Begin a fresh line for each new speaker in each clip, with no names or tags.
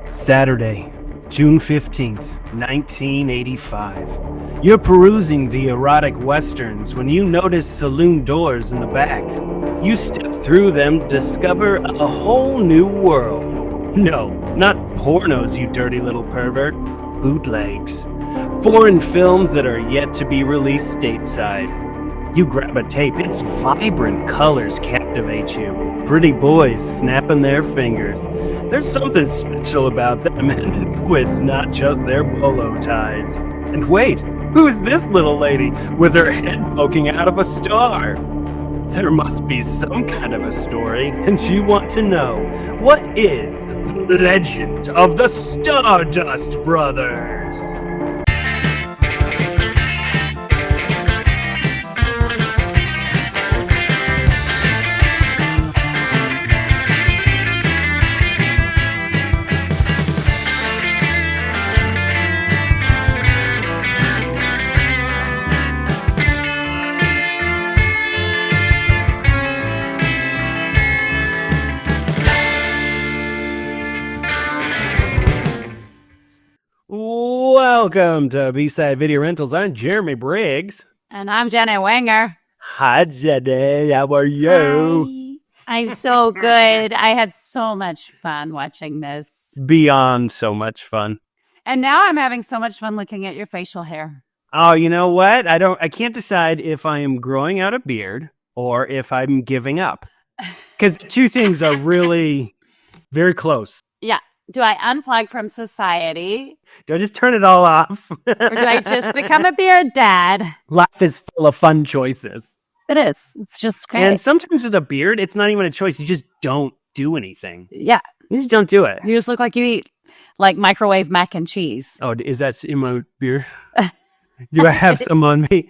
Saturday, June 15th, 1985. You're perusing the erotic westerns when you notice saloon doors in the back. You step through them to discover a whole new world. No, not pornos, you dirty little pervert. Bootlegs. Foreign films that are yet to be released stateside. You grab a tape, its vibrant colors captivate you. Pretty boys snapping their fingers. There's something special about them, and it's not just their bolo ties. And wait, who's this little lady with her head poking out of a star? There must be some kind of a story, and you want to know, what is the legend of the Stardust Brothers? Welcome to B-Side Video Rentals. I'm Jeremy Briggs.
And I'm Jenny Wenger.
Hi, Jenny. How are you?
Hi. I'm so good. I had so much fun watching this.
Beyond so much fun.
And now I'm having so much fun looking at your facial hair.
Oh, you know what? I can't decide if I am growing out a beard or if I'm giving up. Because two things are really very close.
Yeah. Do I unplug from society?
Do I just turn it all off?
Or do I just become a beard dad?
Life is full of fun choices.
It is. It's just great.
And sometimes with a beard, it's not even a choice. You just don't do anything.
Yeah.
You just don't do it.
You just look like you eat like microwave mac and cheese.
Oh, is that in my beard? Do I have some on me?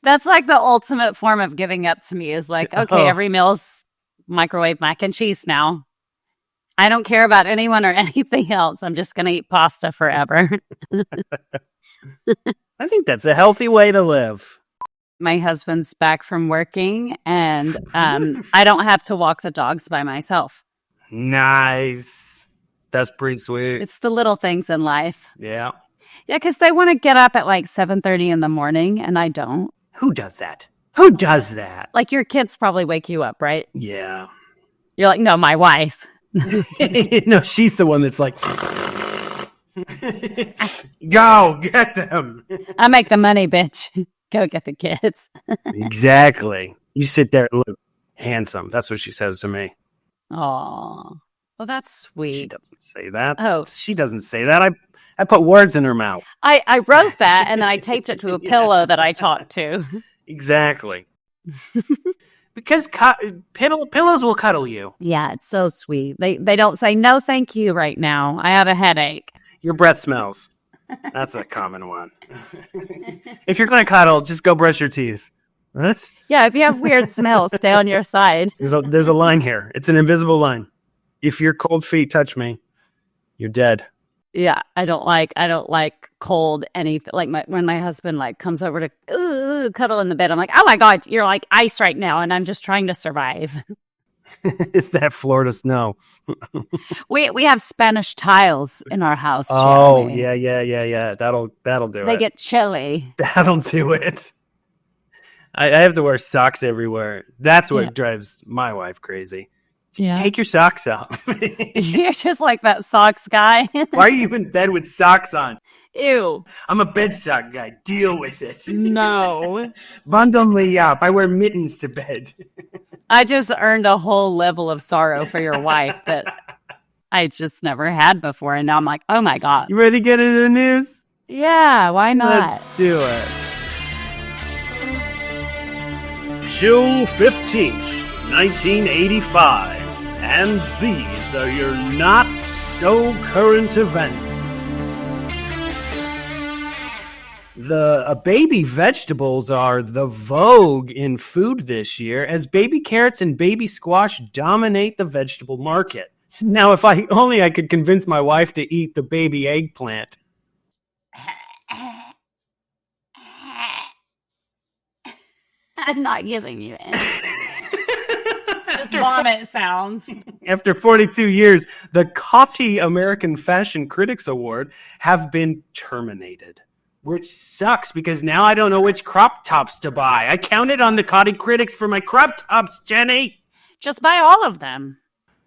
That's like the ultimate form of giving up to me is like, okay, every meal's microwave mac and cheese now. I don't care about anyone or anything else. I'm just going to eat pasta forever.
I think that's a healthy way to live.
My husband's back from working, and I don't have to walk the dogs by myself.
Nice. That's pretty sweet.
It's the little things in life.
Yeah.
Yeah, because they want to get up at like 7:30 in the morning, and I don't.
Who does that? Who does that?
Like your kids probably wake you up, right?
Yeah.
You're like, no, my wife.
No, she's the one that's like, go get them.
I make the money, bitch. Go get the kids.
Exactly. You sit there and look handsome. That's what she says to me.
Oh, well, that's sweet.
She doesn't say that.
Oh,
she doesn't say that. I put words in her mouth.
I wrote that and I taped it to a pillow that I talked to.
Exactly. Because pillows will cuddle you.
Yeah, it's so sweet. They don't say, no, thank you right now. I have a headache.
Your breath smells. That's a common one. If you're going to cuddle, just go brush your teeth. What?
Yeah, if you have weird smells, stay on your side.
There's a line here. It's an invisible line. If your cold feet touch me, you're dead.
Yeah, I don't like cold anything. Like when my husband like comes over to cuddle in the bed, I'm like, oh my God, you're like ice right now, and I'm just trying to survive.
It's that Florida snow.
We have Spanish tiles in our house.
Oh,
Jeremy.
yeah. That'll do it.
They get chilly.
That'll do it. I have to wear socks everywhere. That's what drives my wife crazy.
Yeah.
Take your socks off.
You're just like that socks guy.
Why are you in bed with socks on?
Ew.
I'm a bed sock guy. Deal with it.
No.
Bundle me up. I wear mittens to bed.
I just earned a whole level of sorrow for your wife that I just never had before. And now I'm like, oh my God.
You ready to get into the news?
Yeah, why not?
Let's do it. June 15th, 1985. And these are your not so current events. The baby vegetables are the vogue in food this year as baby carrots and baby squash dominate the vegetable market. Now, if I could convince my wife to eat the baby eggplant.
I'm not giving you any. Just vomit sounds.
After 42 years, the Coty American Fashion Critics Award have been terminated. Which sucks because now I don't know which crop tops to buy. I counted on the Coty critics for my crop tops, Jenny.
Just buy all of them.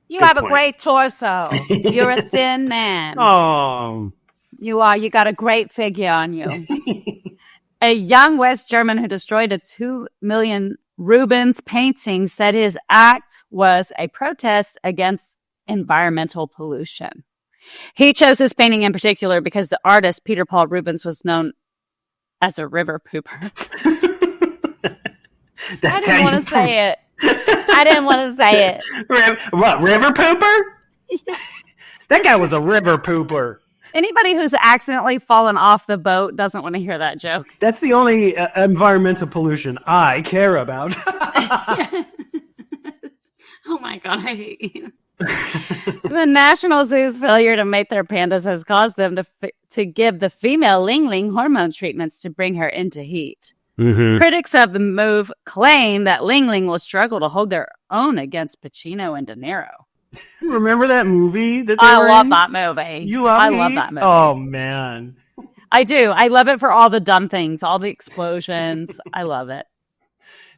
You
Good
have
point.
a great torso. You're a thin man.
Oh.
You are. You got a great figure on you. A young West German who destroyed a 2 million Rubens painting said his act was a protest against environmental pollution. He chose this painting in particular because the artist, Peter Paul Rubens, was known as a river pooper. I didn't want to say it. I didn't want to say it.
What, river pooper? That guy was a river pooper.
Anybody who's accidentally fallen off the boat doesn't want to hear that joke.
That's the only environmental pollution I care about.
Oh my God, I hate you. The National Zoo's failure to mate their pandas has caused them to give the female Ling Ling hormone treatments to bring her into heat. Mm-hmm. Critics of the move claim that Ling Ling will struggle to hold their own against Pacino and De Niro.
Remember that movie?
I love that movie.
You love
love that movie.
Oh, man.
I do. I love it for all the dumb things, all the explosions. I love it.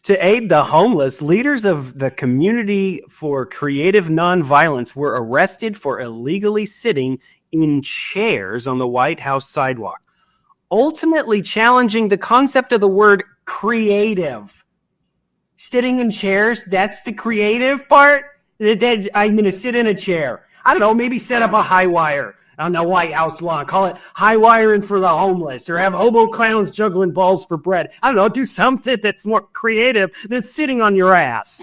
To aid the homeless, leaders of the Community for Creative Nonviolence were arrested for illegally sitting in chairs on the White House sidewalk, ultimately challenging the concept of the word creative. Sitting in chairs, that's the creative part? I'm going to sit in a chair. I don't know, maybe set up a high wire on the White House lawn. Call it high wiring for the homeless, or have hobo clowns juggling balls for bread. I don't know, do something that's more creative than sitting on your ass.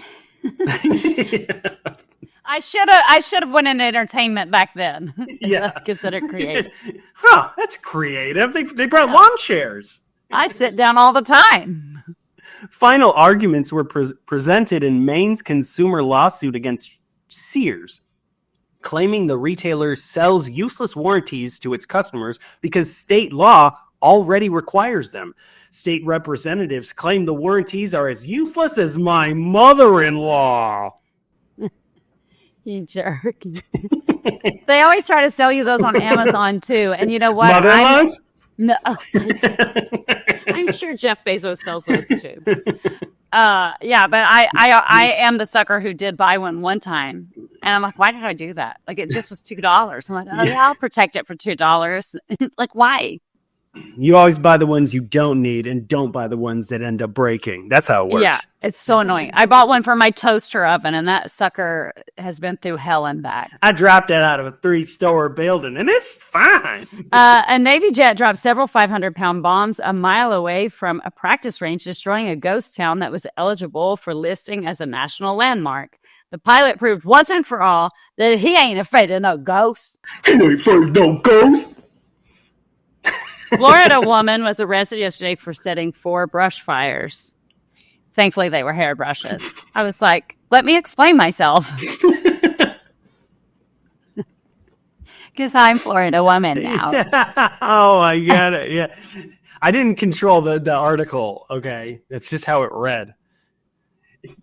I should have went into entertainment back then. Yeah. That's considered creative.
Huh, that's creative. They brought lawn chairs.
I sit down all the time.
Final arguments were presented in Maine's consumer lawsuit against Sears, claiming the retailer sells useless warranties to its customers because state law already requires them. State representatives claim the warranties are as useless as my mother-in-law.
You jerk. They always try to sell you those on Amazon, too. And you know what?
Mother-in-laws?
No. I'm sure Jeff Bezos sells those, too. Yeah, but I am the sucker who did buy one time. And I'm like, why did I do that? Like, it just was $2. I'm like, oh, yeah, I'll protect it for $2. Like, why?
You always buy the ones you don't need and don't buy the ones that end up breaking. That's how it works.
Yeah, it's so annoying. I bought one for my toaster oven, and that sucker has been through hell and back.
I dropped it out of a 3-story building, and it's fine.
A Navy jet dropped several 500-pound bombs a mile away from a practice range, destroying a ghost town that was eligible for listing as a national landmark. The pilot proved once and for all that he ain't afraid of no ghosts.
He ain't afraid of no ghosts.
Florida woman was arrested yesterday for setting 4 brush fires. Thankfully, they were hairbrushes. I was like, let me explain myself. Because I'm Florida woman now.
Oh, I get it. Yeah. I didn't control the article, okay? That's just how it read.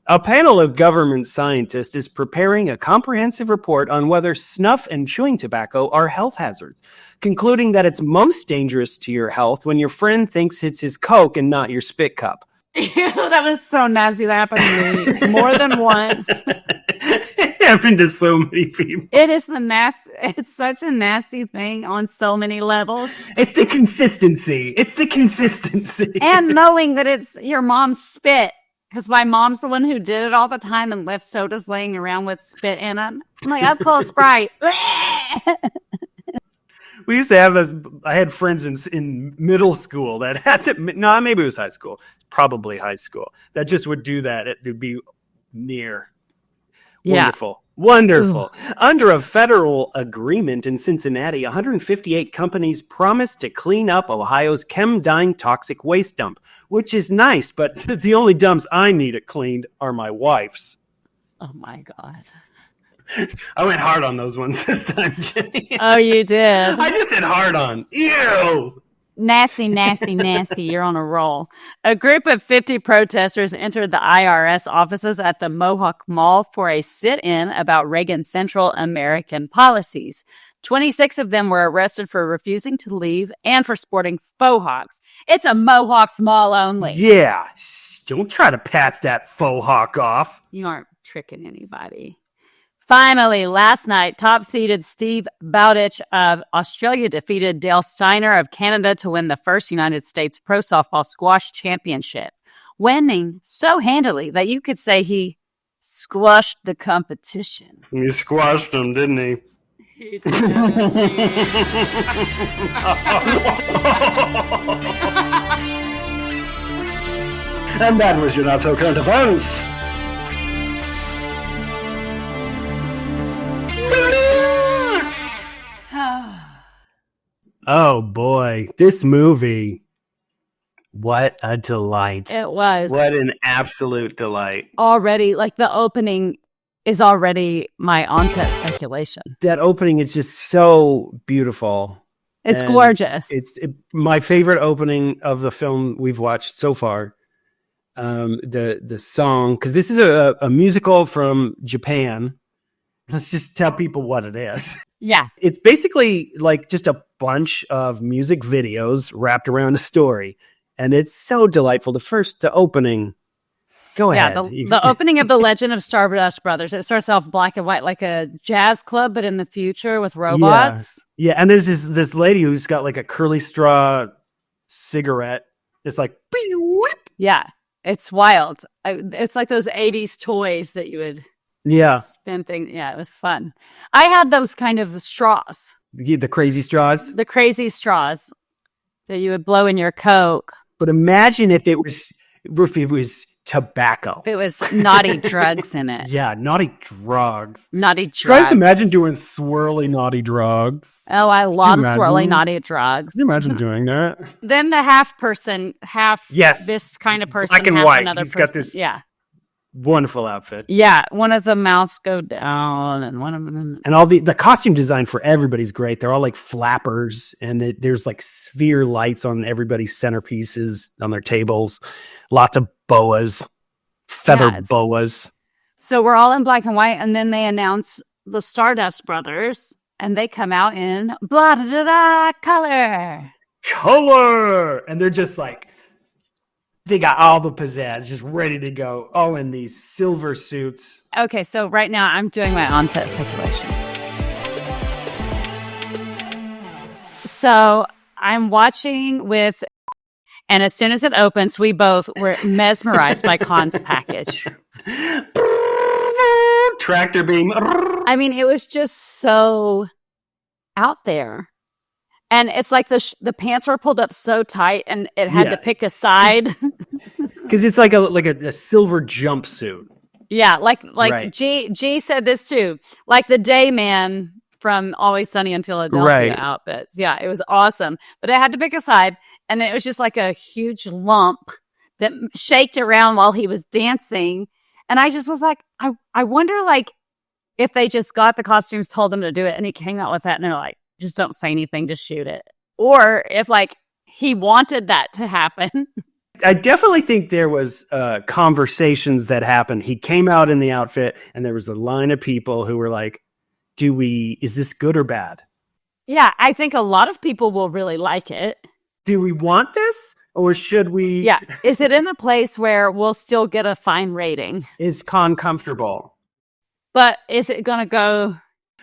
A panel of government scientists is preparing a comprehensive report on whether snuff and chewing tobacco are health hazards, concluding that it's most dangerous to your health when your friend thinks it's his Coke and not your spit cup.
Ew, that was so nasty. That happened to me more than once.
It happened to so many people.
It is it's such a nasty thing on so many levels.
It's the consistency.
And knowing that it's your mom's spit. Because my mom's the one who did it all the time and left sodas laying around with spit in them. I'm like, I'll pull a Sprite.
We used to have this. I had friends in middle school that had to, no, maybe it was high school, probably high school, that just would do that. It would be near. Wonderful. Yeah. Wonderful. Ooh. Under a federal agreement in Cincinnati, 158 companies promised to clean up Ohio's chem-dying toxic waste dump, which is nice, but the only dumps I need it cleaned are my wife's.
Oh, my God.
I went hard on those ones this time, Jenny.
Oh, you did?
I just said hard on. Ew.
Nasty, nasty, nasty. You're on a roll. A group of 50 protesters entered the IRS offices at the Mohawk Mall for a sit-in about Reagan's Central American policies. 26 of them were arrested for refusing to leave and for sporting faux hawks. It's a Mohawk's Mall only.
Yeah. Don't try to pass that faux hawk off.
You aren't tricking anybody. Finally, last night, top-seeded Steve Bowditch of Australia defeated Dale Steiner of Canada to win the first United States Pro Softball Squash Championship, winning so handily that you could say he squashed the competition.
He squashed him, didn't he?
He did.
And that was your not-so-current events. Oh boy, this movie. What a delight.
It was.
What an absolute delight.
Already, like the opening is already my onset speculation.
That opening is just so beautiful.
It's gorgeous.
It's my favorite opening of the film we've watched so far. The song, because this is a musical from Japan. Let's just tell people what it is.
Yeah.
It's basically like just a bunch of music videos wrapped around a story. And it's so delightful. The opening. Go ahead.
Yeah, the opening of The Legend of Stardust Brothers. It starts off black and white, like a jazz club, but in the future with robots.
Yeah, and there's this lady who's got like a curly straw cigarette. It's like, whip.
Yeah, it's wild. It's like those 80s toys that you would spin things. Yeah, it was fun. I had those kind of straws.
The crazy straws?
The crazy straws that you would blow in your Coke.
But imagine if it was tobacco.
If it was naughty drugs in it.
Yeah, naughty drugs.
Naughty drugs.
Guys, imagine doing swirly naughty drugs.
Oh, I love swirly naughty drugs.
Can you imagine doing that?
Then the half person, this kind of person,
black and
half
white.
Another
He's
person.
got this
wonderful
outfit.
Yeah, one of the mouths go down, and one of them,
and all the costume design for everybody's great. They're all like flappers, and there's like sphere lights on everybody's centerpieces on their tables. Lots of boas, feather boas. So we're all in black and white, and then they announce the Stardust Brothers, and they come out in blah da da da color, and they're just like. They got all the pizzazz, just ready to go, all in these silver suits. Okay, so right now I'm doing my onset speculation. So I'm watching with, and as soon as it opens, we both were mesmerized by Khan's package. Tractor beam. I mean, it was just so out there. And it's like the pants were pulled up so tight, and it had to pick a side because it's like a silver jumpsuit. Yeah, like right. G said this too, like the day man from Always Sunny in Philadelphia outfits. Yeah, it was awesome, but it had to pick a side, and it was just like a huge lump that shaked around while he was dancing, and I just was like, I wonder like if they just got the costumes, told them to do it, and he came out with that, and they're like. Just don't say anything, just shoot it. Or if, like, he wanted that to happen. I definitely think there was conversations that happened. He came out in the outfit, and there was a line of people who were like, is this good or bad? Yeah, I think a lot of people will really like it. Do we want this? Or should we? Yeah. Is it in a place where we'll still get a fine rating? Is Khan comfortable? But is it going to go...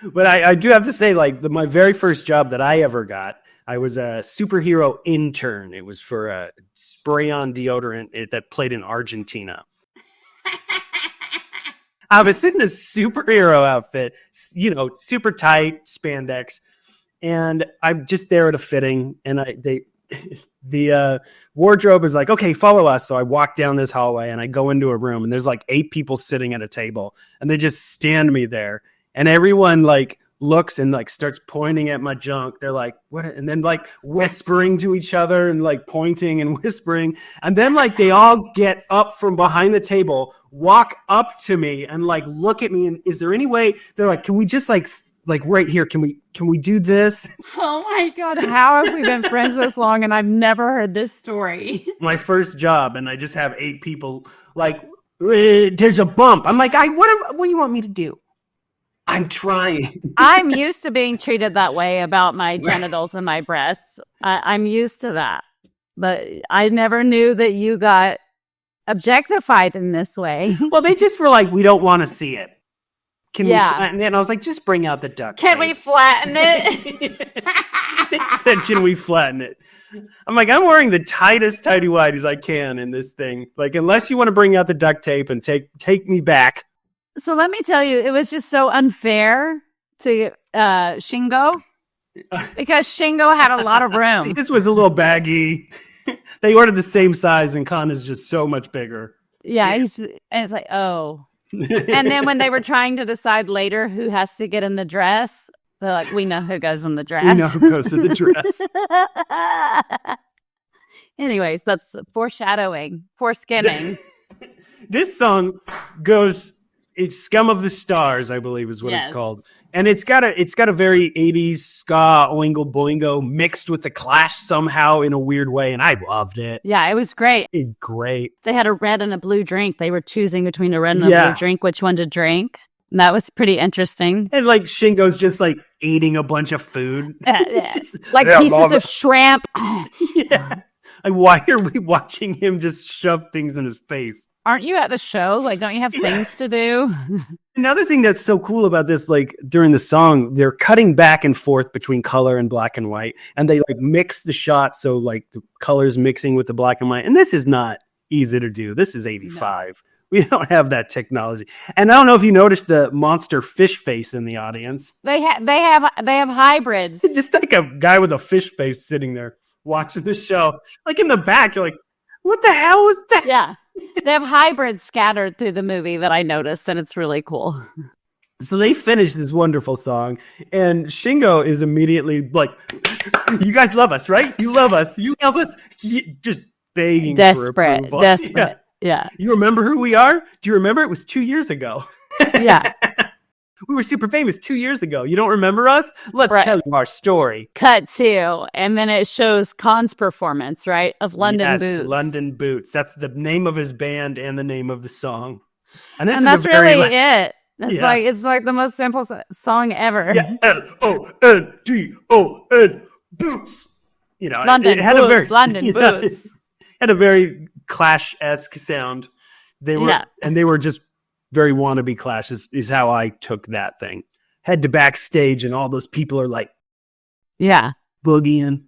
But I do have to say, like, my very first job that I ever got, I was a superhero intern. It was for a spray-on deodorant that played in Argentina. I was in a superhero outfit, super tight spandex, and I'm just there at a fitting, and the wardrobe is like, okay, follow us. So I walk down this hallway, and I go into a room, and there's like 8 people sitting at a table, and they just stand me there. And everyone like looks and like starts pointing at my junk. They're like, what? And then like whispering to each other and like pointing and whispering. And then like they all get up from behind the table, walk up to me and like look at me. And is there any way they're like, can we just like like right here. Can we do this?
Oh my God. How have we been friends this long and I've never heard this story?
My first job, and I just have 8 people like, there's a bump. I'm like, what do you want me to do? I'm trying.
I'm used to being treated that way about my genitals and my breasts. I'm used to that. But I never knew that you got objectified in this way.
Well, they just were like, we don't want to see it. Can we?
Yeah.
And I was like, just bring out the duct
Can
tape.
we flatten it?
They said, can we flatten it? I'm like, I'm wearing the tightest tighty-whities I can in this thing. Like, unless you want to bring out the duct tape and take me back.
So let me tell you, it was just so unfair to Shingo because Shingo had a lot of room.
This was a little baggy. They ordered the same size, and Kana's just so much bigger.
Yeah, and it's like, oh. And then when they were trying to decide later who has to get in the dress, they're like, we know who goes in the dress.
We know who goes in the dress.
Anyways, that's foreshadowing, foreskinning.
This song goes, it's Scum of the Stars, I believe is what it's called. And it's got a very 80s ska oingo boingo mixed with the Clash somehow in a weird way, and I loved it.
Yeah, it was great.
It's great.
They had a red and a blue drink. They were choosing between a red and a blue drink, which one to drink. And that was pretty interesting.
And like Shingo's just like eating a bunch of food.
Like pieces of shrimp.
Yeah. Like, why are we watching him just shove things in his face?
Aren't you at the show? Like, don't you have things to do?
Another thing that's so cool about this, like during the song, they're cutting back and forth between color and black and white, and they like mix the shots so like the colors mixing with the black and white. And this is not easy to do. This is 85. No. We don't have that technology. And I don't know if you noticed the monster fish face in the audience.
They have hybrids.
Just like a guy with a fish face sitting there watching the show. Like in the back, you're like, what the hell is that?
Yeah. They have hybrids scattered through the movie that I noticed, and it's really cool.
So they finish this wonderful song, and Shingo is immediately like, you guys love us, right? You love us. You love us. Just begging for approval.
Desperate. Yeah.
You remember who we are? Do you remember? It was 2 years ago.
Yeah.
We were super famous 2 years ago. You don't remember us? Let's tell you our story.
Cut to, and then it shows Khan's performance, right? Of London Boots.
London Boots. That's the name of his band and the name of the song.
And that's really it. That's it's like the most simple song ever.
Yeah. London Boots. You know,
London Boots. London Boots.
Had a very Clash-esque sound. They were just very wannabe Clash is how I took that thing. Head to backstage and all those people are like, boogieing.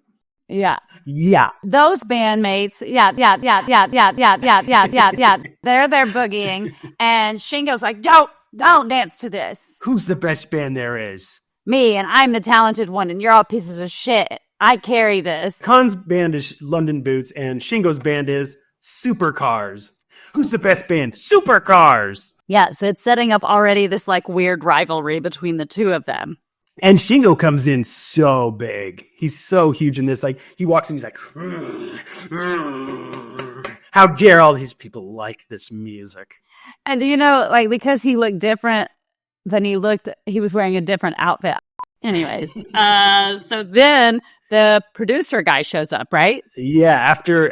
Yeah.
Yeah.
Those bandmates, they're boogieing. And Shingo's like, don't dance to this.
Who's the best band there is?
Me, and I'm the talented one, and you're all pieces of shit. I carry this.
Khan's band is London Boots, and Shingo's band is Supercars. Who's the best band? Supercars.
Yeah, so it's setting up already this like weird rivalry between the two of them.
And Shingo comes in so big. He's so huge in this. Like, he walks in, he's like, how dare all these people like this music?
And do you know, like, because he looked different than he was wearing a different outfit. Anyways, so then the producer guy shows up, right?
Yeah, after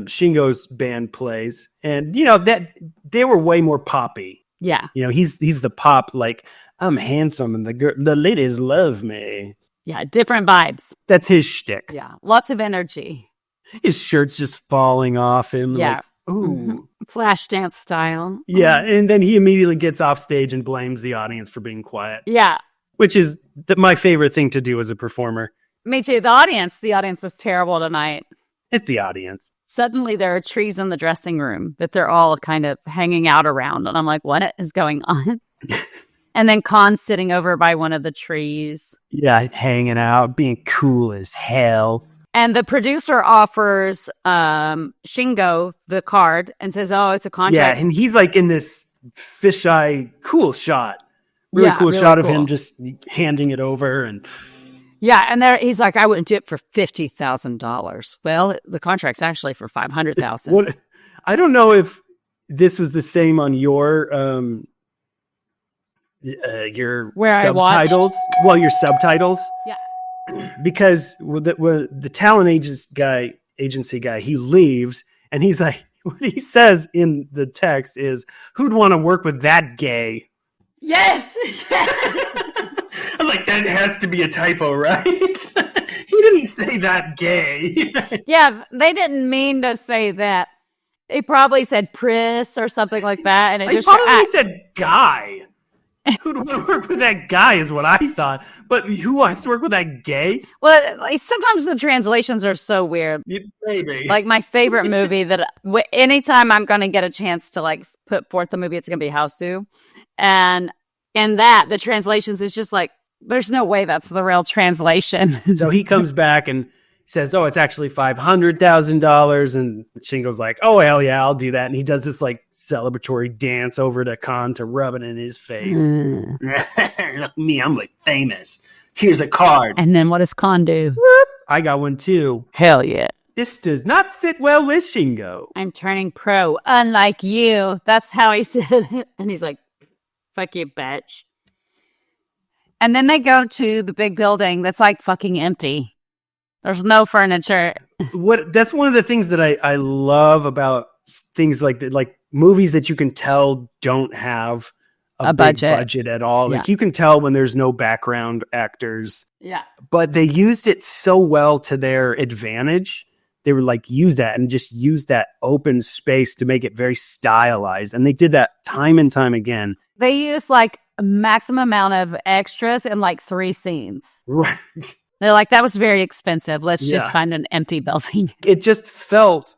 Shingo's band plays. And, you know, that they were way more poppy.
Yeah.
You know, he's the pop, like, I'm handsome and the ladies love me.
Yeah, different vibes.
That's his shtick.
Yeah, lots of energy.
His shirt's just falling off him.
Yeah.
Like, ooh.
Flash dance style.
Yeah, and then he immediately gets off stage and blames the audience for being quiet.
Yeah.
Which is my favorite thing to do as a performer.
Me too. The audience was terrible tonight.
It's the audience.
Suddenly there are trees in the dressing room that they're all kind of hanging out around. And I'm like, what is going on? And then Khan's sitting over by one of the trees.
Yeah, hanging out, being cool as hell.
And the producer offers Shingo the card and says, oh, it's a contract.
Yeah, and he's like in this fisheye cool shot. Really cool shot of him just handing it over. And
yeah, and there he's like, I wouldn't do it for $50,000. Well, the contract's actually for $500,000.
I don't know if this was the same on your your
Where I
subtitles. Well, your subtitles.
Yeah.
Because the talent agency guy, he leaves and he's like, what he says in the text is, "Who'd want to work with that gay?"
Yes.
I'm like, that has to be a typo, right? He didn't say that gay.
Yeah, they didn't mean to say that. They probably said Pris or something like that, and it just
probably said guy. Who'd want to work with that guy is what I thought. But who wants to work with that gay?
Well, like, sometimes the translations are so weird.
Maybe.
Like my favorite movie that anytime I'm going to get a chance to like put forth the movie, it's going to be Houseu. And in that, the translations is just like, there's no way that's the real translation.
So he comes back and says, "Oh, it's actually $500,000." And Shingo's like, "Oh, hell yeah, I'll do that." And he does this like celebratory dance over to Khan to rub it in his face. Look me, I'm like famous. Here's a card.
And then what does Khan do?
I got one too.
Hell yeah.
This does not sit well with Shingo.
I'm turning pro, unlike you. That's how he said it. And he's like, fuck you, bitch. And then they go to the big building that's like fucking empty. There's no furniture.
That's one of the things that I love about things like that, like movies that you can tell don't have a big budget at all.
Yeah.
Like you can tell when there's no background actors.
Yeah.
But they used it so well to their advantage. They were like, use that and just use that open space to make it very stylized. And they did that time and time again.
They used like a maximum amount of extras in like 3 scenes.
Right.
They're like, that was very expensive. Let's just find an empty building.
It just felt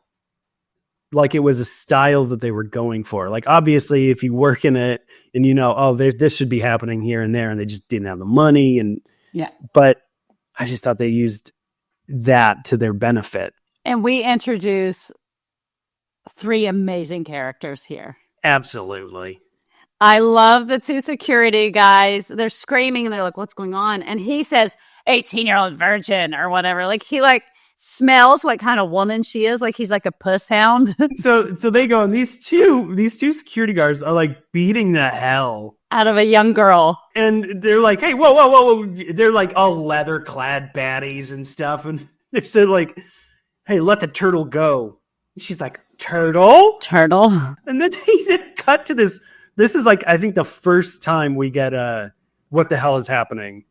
like it was a style that they were going for. Like, obviously, if you work in it and you know, oh, this should be happening here and there, and they just didn't have the money. But I just thought they used that to their benefit.
And we introduce 3 amazing characters here.
Absolutely.
I love the 2 security guys. They're screaming and they're like, what's going on? And he says, 18-year-old virgin or whatever. Like he like smells what kind of woman she is. Like he's like a puss hound.
So they go, and these two security guards are like beating the hell
out of a young girl.
And they're like, hey, whoa. They're like all leather clad baddies and stuff. And they said like, hey, let the turtle go. And she's like, turtle? And then they cut to this. This is like, I think the first time we get what the hell is happening?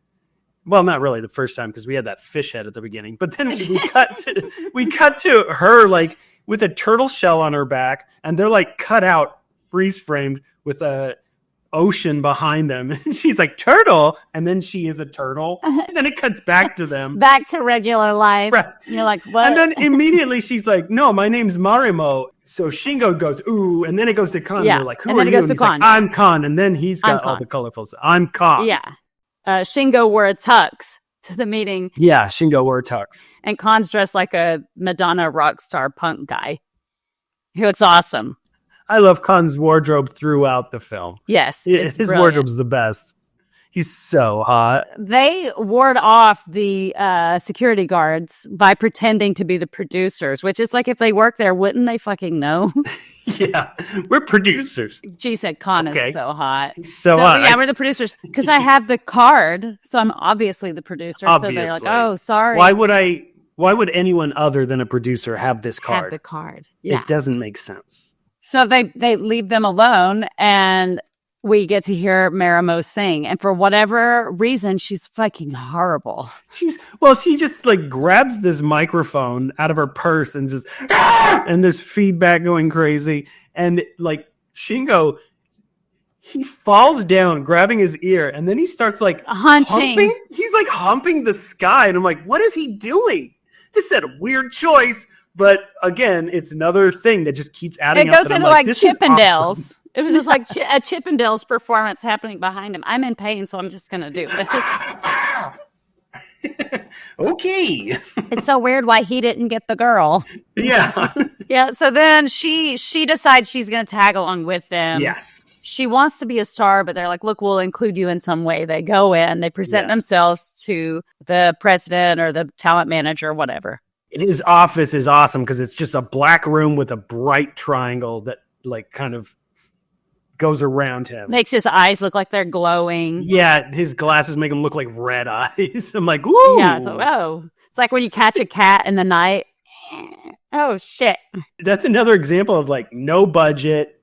Well, not really the first time because we had that fish head at the beginning. But then we cut to her like with a turtle shell on her back, and they're like cut out, freeze framed with a ocean behind them. And she's like, turtle, and then she is a turtle. And then it cuts back to them.
Back to regular life.
Right.
You're like, what?
And then immediately she's like, no, my name's Marimo. So Shingo goes, ooh, and then it goes to Khan.
Yeah.
They're like, who
and then
are
it
you?
goes
And
to
he's
Khan.
like, I'm Khan. And then he's got all the colorful stuff. I'm Khan.
Yeah. Shingo wore a tux to the meeting.
Yeah, Shingo wore a tux.
And Khan's dressed like a Madonna rock star punk guy. He looks awesome.
I love Khan's wardrobe throughout the film.
Yes.
His wardrobe's the best. He's so hot.
They ward off the security guards by pretending to be the producers, which is like if they work there, wouldn't they fucking know?
Yeah, we're producers.
She said Khan is so hot.
So hot.
Yeah, we're the producers. Because I have the card, so I'm obviously the producer.
Obviously.
So they're like, oh, sorry.
Why would anyone other than a producer have this card?
Have the card. Yeah.
It doesn't make sense.
So they leave them alone, and we get to hear Marimo sing. And for whatever reason, she's fucking horrible.
She just like grabs this microphone out of her purse and just, and there's feedback going crazy. And like Shingo, he falls down, grabbing his ear, and then he starts like humping. He's like humping the sky. And I'm like, what is he doing? This is a weird choice. But again, it's another thing that just keeps adding up.
It goes into like Chippendales. Awesome. It was just like a Chippendales performance happening behind him. I'm in pain, so I'm just going to do this.
Okay.
It's so weird why he didn't get the girl.
Yeah.
Yeah, so then she decides she's going to tag along with them.
Yes.
She wants to be a star, but they're like, look, we'll include you in some way. They go in, they present themselves to the president or the talent manager or whatever.
His office is awesome because it's just a black room with a bright triangle that like kind of goes around him.
Makes his eyes look like they're glowing.
Yeah, his glasses make him look like red eyes. I'm like, woo!
Yeah, so, it's like when you catch a cat in the night. Oh, shit.
That's another example of like no budget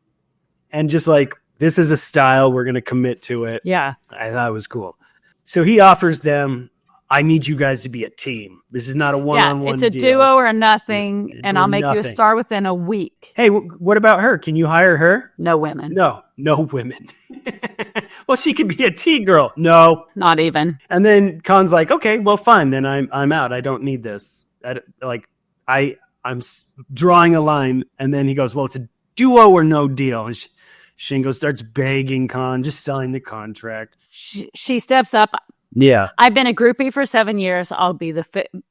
and just like, this is a style, we're going to commit to it.
Yeah.
I thought it was cool. So he offers them, I need you guys to be a team. This is not a one-on-one
Yeah, it's a
deal.
duo or a nothing, and I'll make you a star within a week.
Hey, what about her? Can you hire her?
No women.
No women. Well, she could be a T-girl. No.
Not even.
And then Khan's like, okay, well, fine. Then I'm out. I don't need this. I'm drawing a line. And then he goes, well, it's a duo or no deal. And Shingo starts begging Khan, just sign the contract.
She steps up.
Yeah.
I've been a groupie for 7 years. I'll be the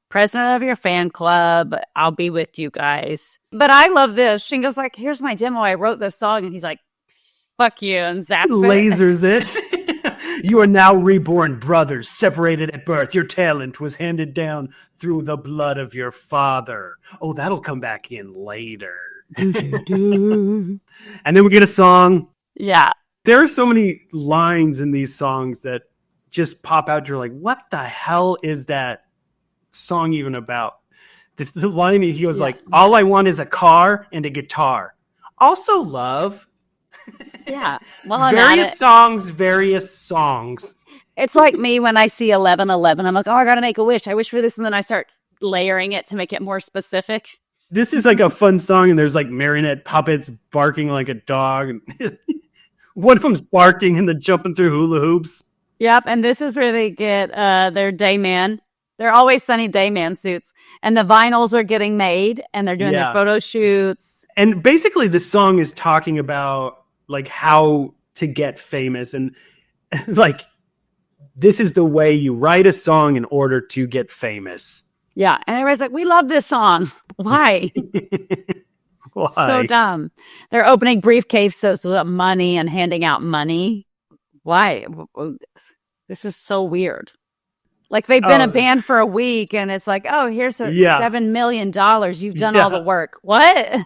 president of your fan club. I'll be with you guys. But I love this. Shingo's like, here's my demo. I wrote this song. And he's like, fuck you. And zaps it.
Lasers it. You are now reborn brothers, separated at birth. Your talent was handed down through the blood of your father. Oh, that'll come back in later. And then we get a song.
Yeah.
There are so many lines in these songs that just pop out. You're like, what the hell is that song even about? The line he was like, all I want is a car and a guitar. Also love.
Yeah. Well,
various songs.
It's like me when I see 11:11. I'm like, oh, I got to make a wish. I wish for this. And then I start layering it to make it more specific.
This is like a fun song. And there's like marionette puppets barking like a dog. One of them's barking and then jumping through hula hoops.
Yep, and this is where they get their Dayman. They're always sunny Dayman suits. And the vinyls are getting made, and they're doing their photo shoots.
And basically, the song is talking about, like, how to get famous. And, like, this is the way you write a song in order to get famous.
Yeah, and everybody's like, we love this song. Why?
Why?
So dumb. They're opening briefcases with money and handing out money. Why? This is so weird. Like, they've been a band for a week, and it's like, oh, here's $7 million. You've done all the work. What?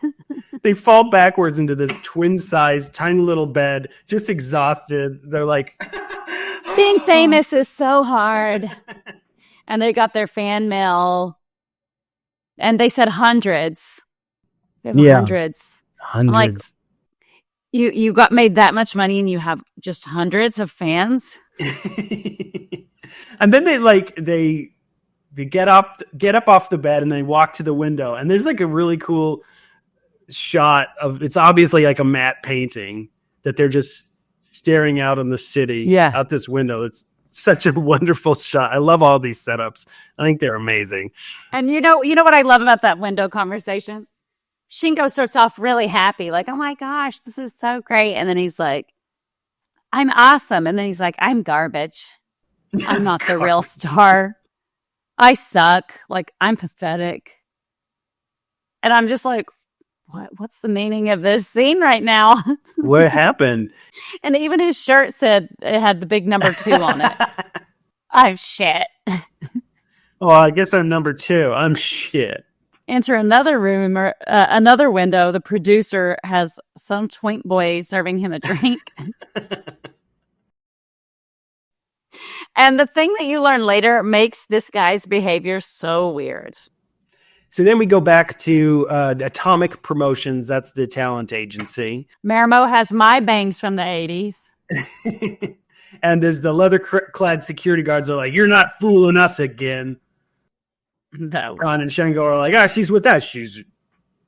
They fall backwards into this twin-sized, tiny little bed, just exhausted. They're like...
Being famous is so hard. And they got their fan mail, and they said hundreds. They have hundreds.
Hundreds.
I'm like, you got made that much money and you have just hundreds of fans?
And then they get up off the bed and they walk to the window, and there's like a really cool shot of, it's obviously like a matte painting that they're just staring out on the city out this window. It's such a wonderful shot. I love all these setups. I think they're amazing.
And you know what I love about that window conversation? Shingo starts off really happy, like, oh my gosh, this is so great. And then he's like, I'm awesome. And then he's like, I'm garbage. I'm not the real star. I suck. Like, I'm pathetic. And I'm just like, what's the meaning of this scene right now?
What happened?
And even his shirt said it had the big number 2 on it. I'm shit.
Oh, I guess I'm number 2. I'm shit.
Enter another room or another window. The producer has some twink boy serving him a drink. And the thing that you learn later makes this guy's behavior so weird.
So then we go back to Atomic Promotions. That's the talent agency.
Marimo has my bangs from the 80s.
And there's the leather-clad security guards are like, you're not fooling us again.
No.
Khan and Shingo are like, she's with us. She's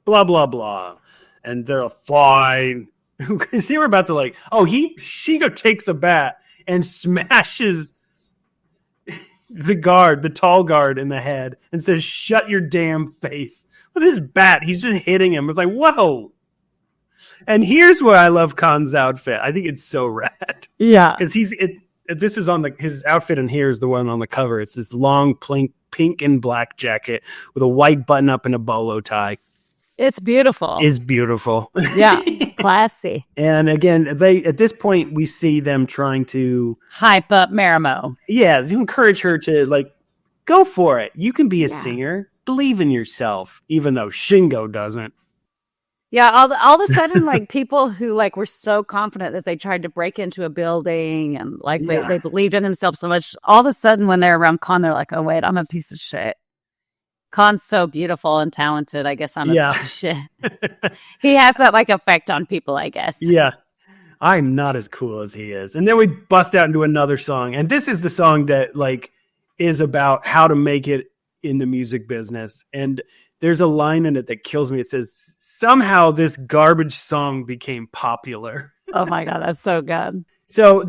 blah, blah, blah. And they're fine. Because they were about to like, Shingo takes a bat and smashes the tall guard in the head and says, shut your damn face. With his bat, he's just hitting him. It's like, whoa. And here's where I love Khan's outfit. I think it's so rad.
Yeah.
Because this is on his outfit, and here's the one on the cover. It's this long pink and black jacket with a white button up and a bolo tie.
It's beautiful.
It's beautiful.
Yeah. Classy.
And again, at this point, we see them trying to
hype up Marimo.
Yeah, to encourage her to like, go for it. You can be a singer. Believe in yourself, even though Shingo doesn't.
Yeah, all of a sudden, like people who like were so confident that they tried to break into a building and like they believed in themselves so much. All of a sudden, when they're around Kon, they're like, "Oh wait, I'm a piece of shit." Kon's so beautiful and talented. I guess I'm a piece of shit. He has that like effect on people, I guess.
Yeah, I'm not as cool as he is. And then we bust out into another song, and this is the song that like is about how to make it in the music business. And there's a line in it that kills me. It says, "Somehow this garbage song became popular."
Oh my God, that's so good.
So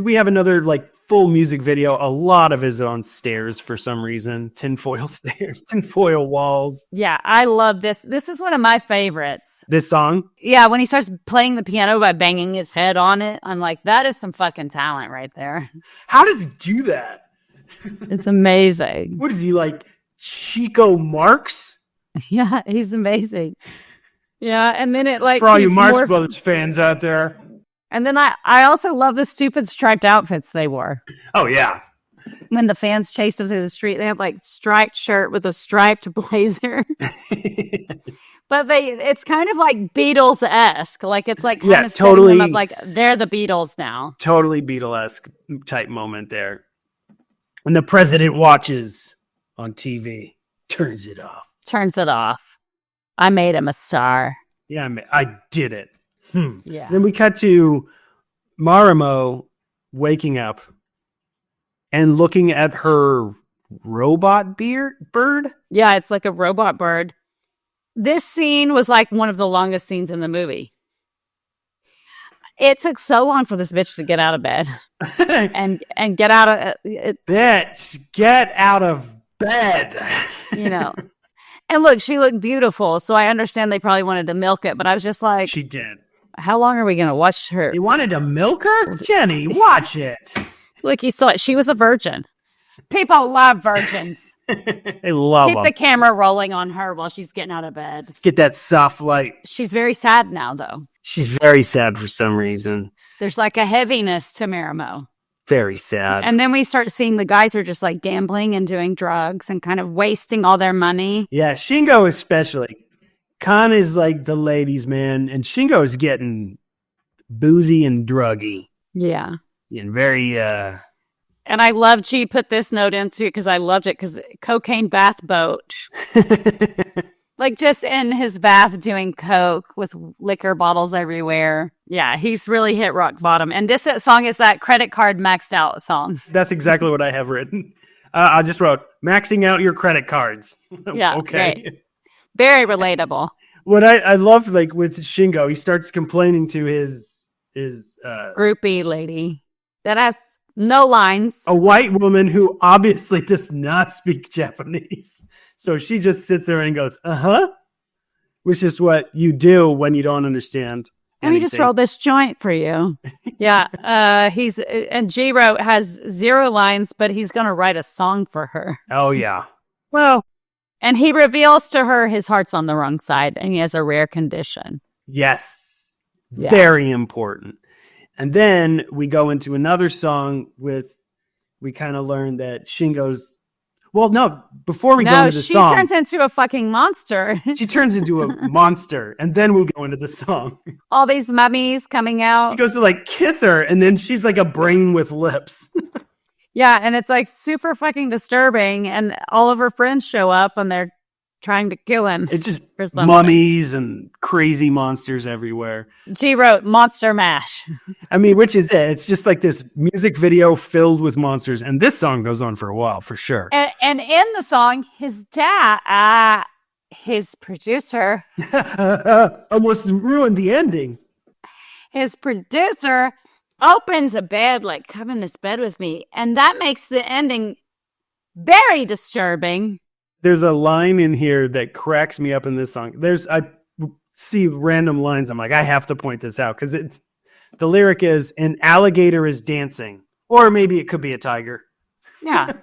we have another like full music video. A lot of it is on stairs for some reason. Tinfoil stairs, tinfoil walls.
Yeah, I love this. This is one of my favorites.
This song?
Yeah, when he starts playing the piano by banging his head on it, I'm like, that is some fucking talent right there.
How does he do that?
It's amazing.
What is he, like Chico Marx?
Yeah, he's amazing. Yeah, and then it like
for all you Marx Brothers fans out there.
And then I also love the stupid striped outfits they wore.
Oh yeah.
When the fans chased them through the street, they had like striped shirt with a striped blazer. But it's kind of like Beatles-esque. Like it's like kind of
totally
setting them up like they're the Beatles now.
Totally Beatle-esque type moment there. And the president watches on TV, turns it off.
I made him a star.
Yeah, I did it.
Yeah.
Then we cut to Marimo waking up and looking at her robot bird.
Yeah, it's like a robot bird. This scene was like one of the longest scenes in the movie. It took so long for this bitch to get out of bed and get out of it.
Bitch, get out of bed.
You know. And look, she looked beautiful, so I understand they probably wanted to milk it, but I was just like,
she did.
How long are we going to watch her?
You wanted to milk her? Jenny, watch it.
Look, you saw it. She was a virgin. People love virgins.
They love
Keep the camera rolling on her while she's getting out of bed.
Get that soft light.
She's very sad now, though.
She's very sad for some reason.
There's like a heaviness to Marimo.
Very sad.
And then we start seeing the guys are just like gambling and doing drugs and kind of wasting all their money.
Yeah, Shingo especially. Kon is like the ladies' man, and Shingo is getting boozy and druggy.
Yeah.
And very,
And I loved she put this note into because I loved it because cocaine bath boat. Like just in his bath doing coke with liquor bottles everywhere. Yeah, he's really hit rock bottom. And this song is that credit card maxed out song.
That's exactly what I have written. I just wrote, maxing out your credit cards.
Yeah,
okay.
Great. Very relatable.
What I love, like with Shingo, he starts complaining to his
groupie lady that has no lines.
A white woman who obviously does not speak Japanese. So she just sits there and goes, which is what you do when you don't understand.
Let me just roll this joint for you. Yeah. And Jiro has 0 lines, but he's going to write a song for her.
Oh, yeah. Well.
And he reveals to her his heart's on the wrong side and he has a rare condition.
Yes.
Yeah.
Very important. And then we go into another song we kind of learn that Shingo's, before we go into the song.
She turns into a fucking monster.
She turns into a monster. And then we'll go into the song.
All these mummies coming out.
He goes to like kiss her and then she's like a brain with lips.
Yeah, and it's like super fucking disturbing, and all of her friends show up, and they're trying to kill him.
It's just mummies and crazy monsters everywhere.
She wrote Monster Mash.
I mean, which is it. It's just like this music video filled with monsters, and this song goes on for a while, for sure.
And in the song, his dad, his producer...
almost ruined the ending.
His producer... opens a bed, like, come in this bed with me. And that makes the ending very disturbing.
There's a line in here that cracks me up in this song. I see random lines. I'm like, I have to point this out because the lyric is, an alligator is dancing. Or maybe it could be a tiger.
Yeah.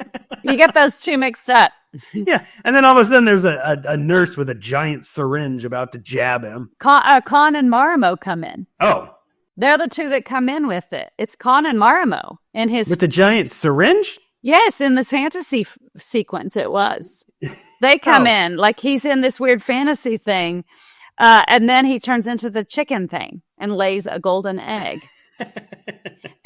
You get those two mixed up.
Yeah. And then all of a sudden there's a nurse with a giant syringe about to jab him.
Kon and Marimo come in.
Oh.
They're the two that come in with it. It's Kon and Marimo.
With the giant syringe?
Yes, in this fantasy sequence it was. They come in, like he's in this weird fantasy thing. And then he turns into the chicken thing and lays a golden egg.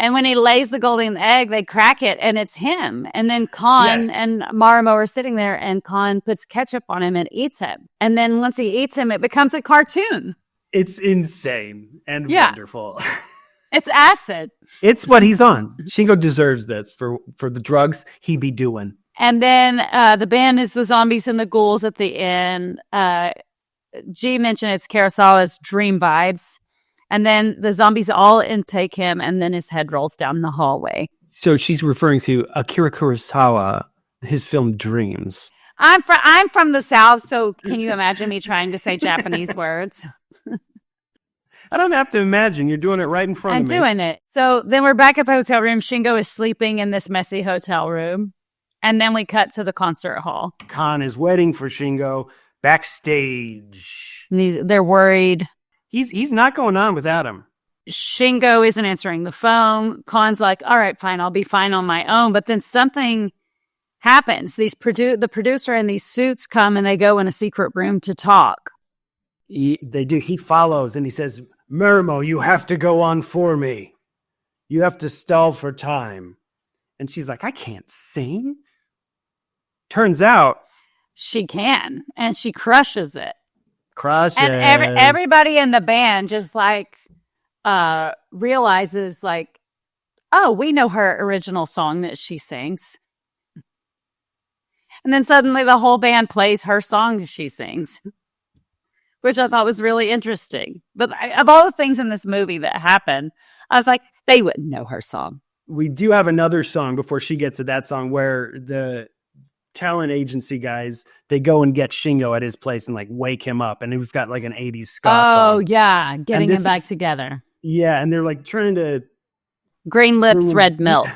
And when he lays the golden egg, they crack it and it's him. And then Kon and Marimo are sitting there and Kon puts ketchup on him and eats him. And then once he eats him, it becomes a cartoon.
It's insane and wonderful.
It's acid.
It's what he's on. Shingo deserves this for the drugs he be doing.
And then the band is the zombies and the ghouls at the end. G mentioned it's Kurosawa's Dream Vibes. And then the zombies all intake him, and then his head rolls down the hallway.
So she's referring to Akira Kurosawa, his film Dreams.
I'm from the South, so can you imagine me trying to say Japanese words?
I don't have to imagine. You're doing it right in front of me.
I'm doing it. So then we're back at the hotel room. Shingo is sleeping in this messy hotel room. And then we cut to the concert hall.
Kon is waiting for Shingo backstage.
They're worried.
He's not going on without him.
Shingo isn't answering the phone. Kon's like, all right, fine, I'll be fine on my own. But then something happens. The producer and these suits come and they go in a secret room to talk.
They do. He follows and he says, Marimo, you have to go on for me. You have to stall for time. And she's like, I can't sing. Turns out
she can, and she crushes it.
And
everybody in the band just like realizes like, oh, we know her original song that she sings. And then suddenly the whole band plays her song she sings, which I thought was really interesting. But of all the things in this movie that happened, I was like, they wouldn't know her song.
We do have another song before she gets to that song where the talent agency guys, they go and get Shingo at his place and like wake him up, and we've got like an 80s ska song.
Oh yeah, getting him back together.
Yeah, and they're like trying to
green lips, red milk.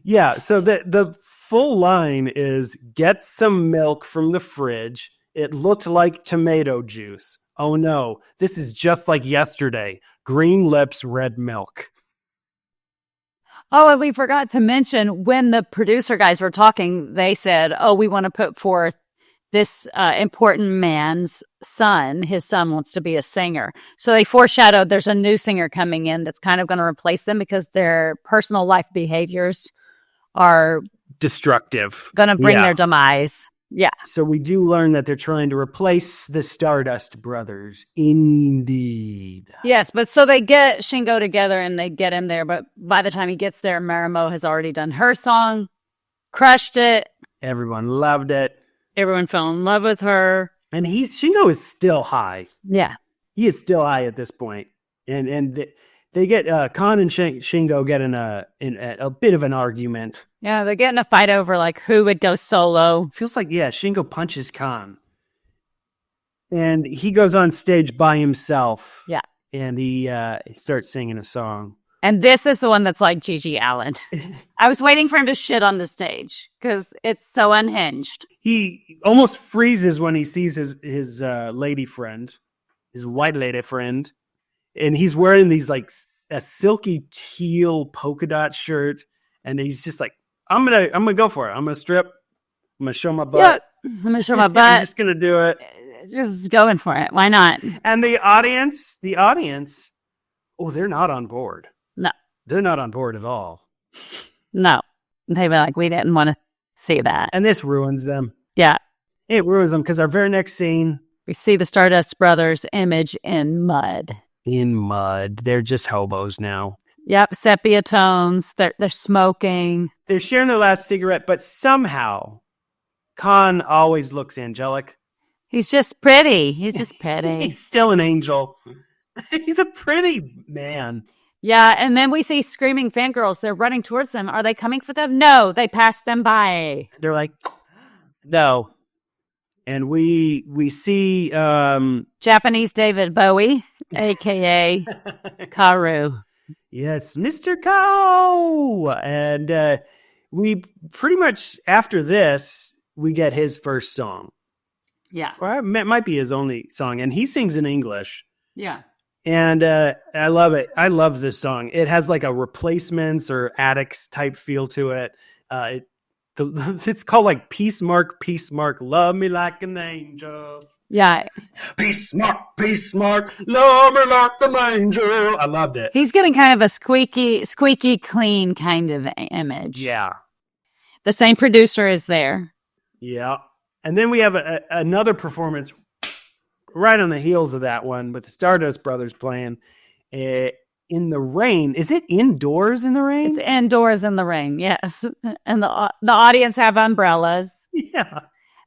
Yeah, so the full line is get some milk from the fridge. It looked like tomato juice. Oh no, this is just like yesterday. Green lips, red milk.
Oh, and we forgot to mention when the producer guys were talking, they said, oh, we want to put forth this important man's son. His son wants to be a singer. So they foreshadowed there's a new singer coming in that's kind of going to replace them because their personal life behaviors are
destructive.
Going to bring their demise. Yeah.
So we do learn that they're trying to replace the Stardust Brothers. Indeed.
Yes, but so they get Shingo together and they get him there. But by the time he gets there, Marimo has already done her song, crushed it.
Everyone loved it.
Everyone fell in love with her.
And Shingo is still high.
Yeah.
He is still high at this point. And they get, Kon and Shingo get in a bit of an argument.
Yeah, they're getting a fight over, like, who would go solo.
Feels like, Shingo punches Kon. And he goes on stage by himself.
Yeah.
And he starts singing a song.
And this is the one that's like Gigi Allen. I was waiting for him to shit on the stage because it's so unhinged.
He almost freezes when he sees his lady friend, his white lady friend. And he's wearing these, like, a silky teal polka dot shirt. And he's just like, I'm gonna go for it. I'm gonna strip. I'm gonna show my butt.
Yeah, I'm gonna show my butt.
I'm just gonna do it.
Just going for it. Why not?
And the audience, they're not on board.
No.
They're not on board at all.
No. They were like, we didn't want to see that.
And this ruins them.
Yeah.
It ruins them because our very next scene,
we see the Stardust Brothers image in mud.
In mud. They're just hobos now.
Yep, sepia tones. They're smoking.
They're sharing their last cigarette, but somehow Kon always looks angelic.
He's just pretty. He's
still an angel. He's a pretty man.
Yeah, and then we see screaming fangirls. They're running towards them. Are they coming for them? No, they passed them by.
They're like, no. And we see
Japanese David Bowie, a.k.a. Karu.
Yes, Mr. Cow! And we pretty much, after this, we get his first song.
Yeah.
Or it might be his only song. And he sings in English.
Yeah.
And I love it. I love this song. It has like a Replacements or Addicts type feel to it. It's called like Peace Mark, Love Me Like an Angel.
Yeah.
Be smart, love me like the manger. I loved it.
He's getting kind of a squeaky clean kind of image.
Yeah.
The same producer is there.
Yeah. And then we have another performance right on the heels of that one with the Stardust Brothers playing in the rain. Is it indoors in the rain?
It's indoors in the rain, yes. And the audience have umbrellas.
Yeah.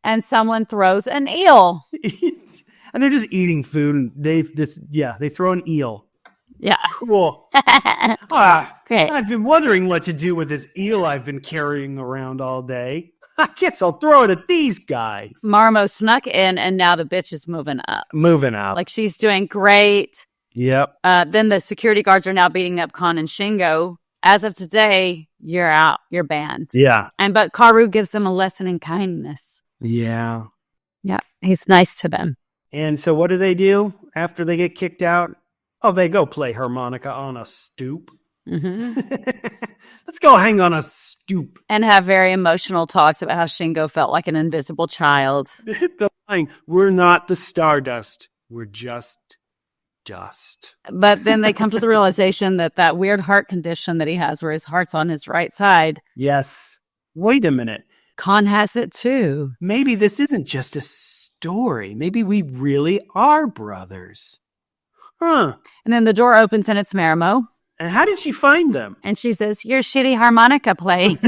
And someone throws an eel.
And they're just eating food. And they throw an eel.
Yeah.
Cool.
Great.
I've been wondering what to do with this eel I've been carrying around all day. I guess I'll throw it at these guys.
Marmo snuck in, and now the bitch is moving up.
Like
she's doing great.
Yep.
Then the security guards are now beating up Kon and Shingo. As of today, you're out. You're banned.
Yeah.
But Kaoru gives them a lesson in kindness.
Yeah.
Yeah. He's nice to them.
And so what do after they get kicked out? Oh, they go play harmonica on a stoop.
Mm-hmm.
Let's go hang on a stoop.
And have very emotional talks about how Shingo felt like an invisible child.
The line, we're not the Stardust. We're just dust.
But then they come to the realization that weird heart condition that he has where his heart's on his right side.
Yes. Wait a minute.
Kon has it too.
Maybe this isn't just a story. Maybe we really are brothers. Huh.
And then the door opens and it's Marimo.
And how did she find them?
And she says, your shitty harmonica playing.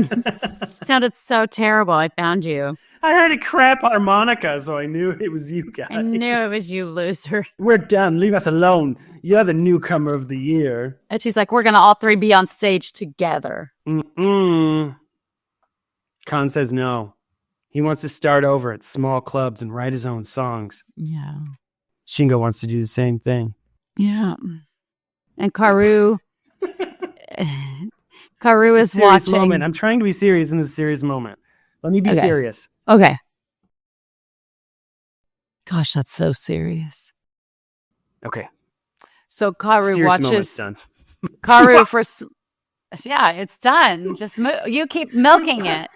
Sounded so terrible. I found you.
I heard a crap harmonica, so I knew it was you guys.
I knew it was you losers.
We're done. Leave us alone. You're the newcomer of the year.
And she's like, we're going to all three be on stage together.
Mm-mm. Kon says no. He wants to start over at small clubs and write his own songs.
Yeah.
Shingo wants to do the same thing.
Yeah. And Kaoru is watching.
Moment. I'm trying to be serious in this serious moment. Let me be serious.
Okay. Gosh, that's so serious.
Okay.
So Kaoru
serious
watches.
Done.
Kaoru for. Yeah, it's done. Just you keep milking it.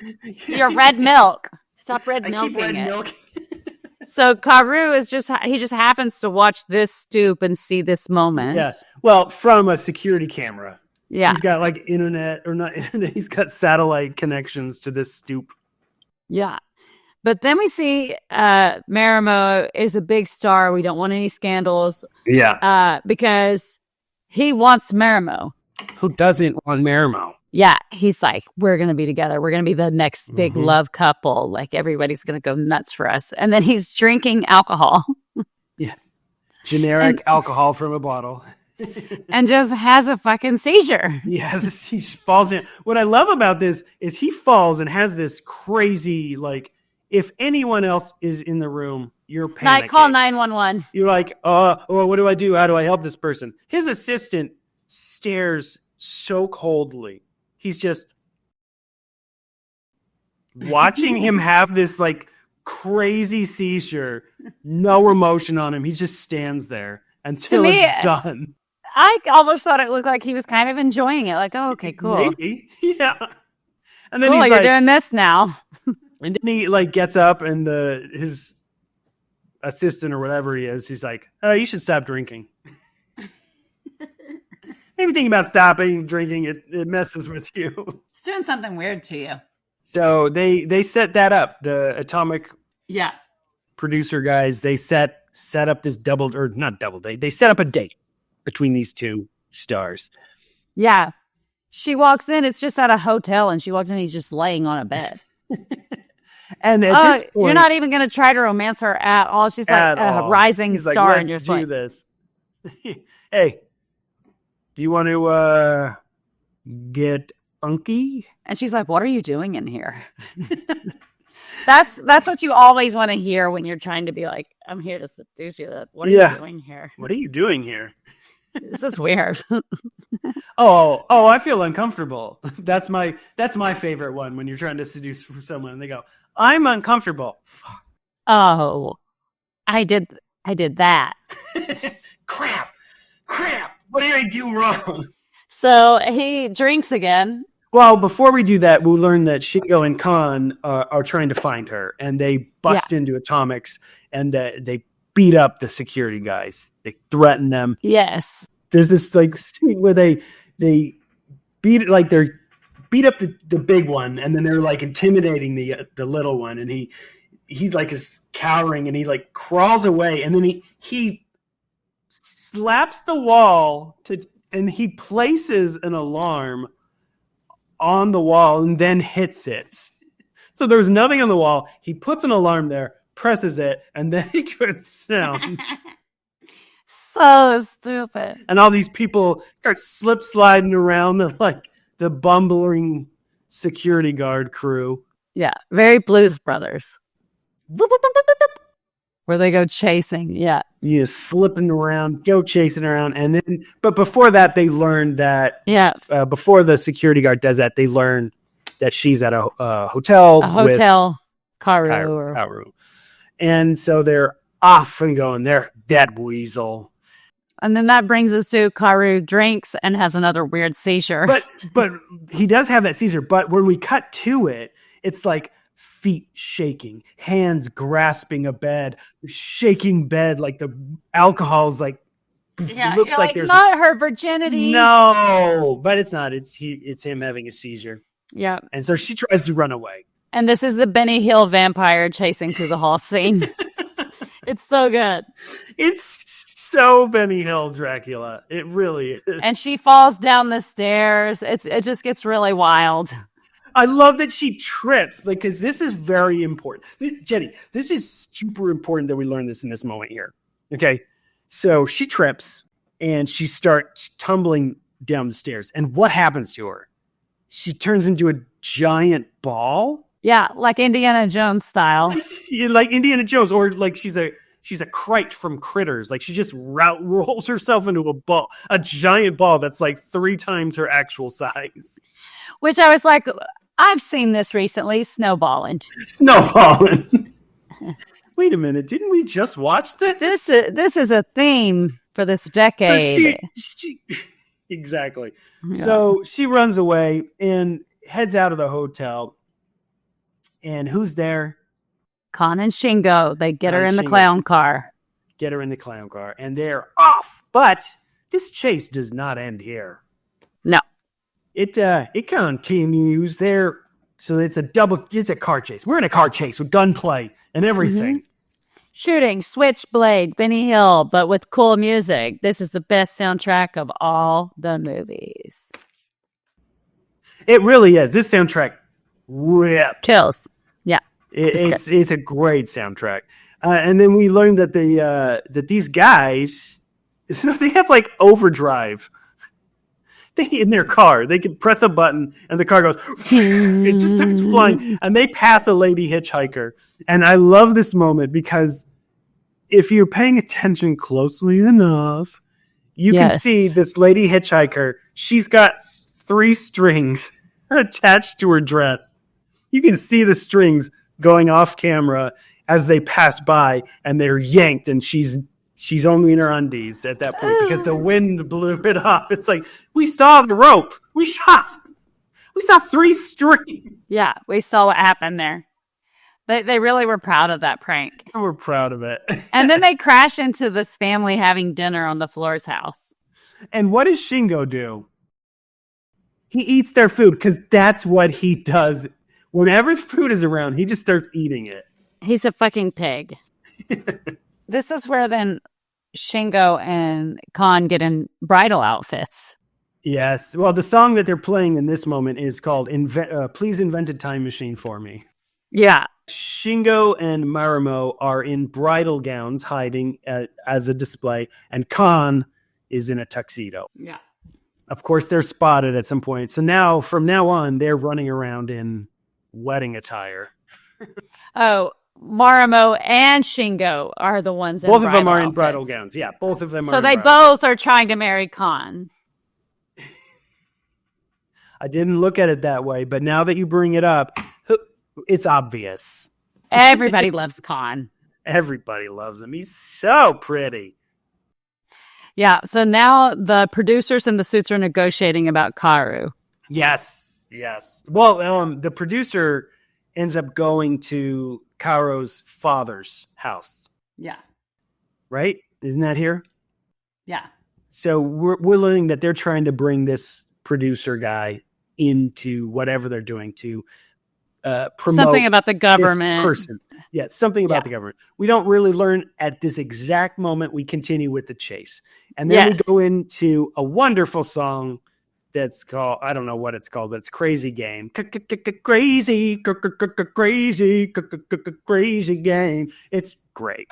Your red milk. Stop milking it. So Kaoru is just happens to watch this stoop and see this moment.
Yeah. Well, from a security camera.
Yeah.
He's got like internet or not internet. He's got satellite connections to this stoop.
Yeah. But then we see Marimo is a big star. We don't want any scandals.
Yeah.
Because he wants Marimo.
Who doesn't want Marimo?
Yeah. He's like, we're going to be together. We're going to be the next big love couple. Like, everybody's going to go nuts for us. And then he's drinking alcohol.
Yeah. Generic alcohol from a bottle.
And just has a fucking seizure.
Yes, he falls in. What I love about this is he falls and has this crazy, like, if anyone else is in the room, you're panicking.
Call 911.
You're like, what do I do? How do I help this person? His assistant stares so coldly. He's just watching him have this, like, crazy seizure. No emotion on him. He just stands there until it's done.
I almost thought it looked like he was kind of enjoying it. Like, oh, okay, cool.
Maybe. Yeah. And then
cool,
he's
you're
like,
doing this now.
And then he like gets up and his assistant or whatever he is, he's like, oh, you should stop drinking. Maybe thinking about stopping drinking, it messes with you.
It's doing something weird to you.
So they set that up. The Atomic producer guys, they set up this not double date. They set up a date between these two stars.
Yeah. She walks in, it's just at a hotel, and she walks in, he's just laying on a bed.
And at this point,
you're not even going to try to romance her at all. She's like a rising star, and you're
just like, let's do this. Hey, do you want to get funky?
And she's like, what are you doing in here? That's what you always want to hear when you're trying to be like, I'm here to seduce you. What are you doing here?
What are you doing here?
This is weird.
Oh, I feel uncomfortable. That's my favorite one when you're trying to seduce someone and they go, I'm uncomfortable.
Oh, I did that.
Crap. What did I do wrong?
So he drinks again.
Well, before we do that, we'll learn that Shingo and Kon are trying to find her, and they bust into Atomics, and they beat up the security guys. They threaten them.
Yes.
There's this like scene where they beat it, like they're beat up the big one, and then they're like intimidating the little one, and he like is cowering, and he like crawls away, and then he slaps the wall and he places an alarm on the wall and then hits it. So there was nothing on the wall. He puts an alarm there, presses it, and then he gets sound.
So stupid.
And all these people start slip sliding around the bumbling security guard crew.
Yeah, very Blues Brothers. Where they go chasing. Yeah.
Yeah, slipping around, go chasing around, and then. But before that, they learn that.
Yeah.
Before the security guard does that, they learn that she's at a hotel.
Karu.
Karu. And so they're off and going. They're dead weasel.
And then that brings us to Karu drinks and has another weird seizure.
But he does have that seizure. But when we cut to it, it's like feet shaking, hands grasping a bed, shaking bed, like the alcohol's like.
Yeah,
looks like there's
not her virginity.
No, but it's not. It's him having a seizure.
Yeah.
And so she tries to run away.
And this is the Benny Hill vampire chasing through the hall scene. It's so good.
It's so Benny Hill Dracula. It really is.
And she falls down the stairs. It just gets really wild.
I love that she trips, because this is very important. Jenny, this is super important that we learn this in this moment here. Okay? So she trips, and she starts tumbling down the stairs. And what happens to her? She turns into a giant ball.
Yeah, like Indiana Jones style.
Like Indiana Jones, or like she's a Krite from Critters. Like she just rolls herself into a giant ball that's like 3 times her actual size.
Which I was like, I've seen this recently, snowballing.
Snowballing. Wait a minute, didn't we just watch this?
This is a theme for this decade.
So exactly. Yeah. So she runs away and heads out of the hotel. And who's there?
Kon and Shingo. They get her in the clown car.
And they're off. But this chase does not end here.
No.
It continues there. So it's a car chase. We're in a car chase with gunplay and everything.
Mm-hmm. Shooting, switchblade, Benny Hill, but with cool music. This is the best soundtrack of all the movies.
It really is. This soundtrack rips.
Kills. Yeah.
It's a great soundtrack. And then we learned that that these guys, they have like overdrive. In their car, they can press a button and the car goes, it just starts flying, and they pass a lady hitchhiker. And I love this moment because if you're paying attention closely enough, you can see this lady hitchhiker. She's got 3 strings attached to her dress. You can see the strings going off camera as they pass by, and they're yanked, and she's only in her undies at that point because the wind blew it off. It's like, we saw the rope. We saw 3 strings.
Yeah, we saw what happened there. They really were proud of that prank.
We're proud of it.
And then they crash into this family having dinner on the floor's house.
And what does Shingo do? He eats their food because that's what he does. Whenever food is around, he just starts eating it.
He's a fucking pig. This is where then Shingo and Kon get in bridal outfits.
Yes. Well, the song that they're playing in this moment is called Please Invent a Time Machine for Me.
Yeah.
Shingo and Marimo are in bridal gowns hiding as a display, and Kon is in a tuxedo.
Yeah.
Of course, they're spotted at some point. So from now on, they're running around in wedding attire.
Oh, Marimo and Shingo are the ones in
both of them are
outfits.
In bridal gowns. Yeah, both of them are.
So they both are trying to marry Kon.
I didn't look at it that way, but now that you bring it up, it's obvious.
Everybody loves Kon.
Everybody loves him. He's so pretty.
Yeah, so now the producers and the suits are negotiating about Karu.
Yes. Well, the producer ends up going to Karu's father's house.
Yeah.
right? Isn't that here?
Yeah.
So we're learning that they're trying to bring this producer guy into whatever they're doing to promote
something about the
this
government.
person. Yeah, something about the government. We don't really learn at this exact moment. We continue with the chase. And then we go into a wonderful song that's called, I don't know what it's called, but it's Crazy Game. Crazy Game. It's great.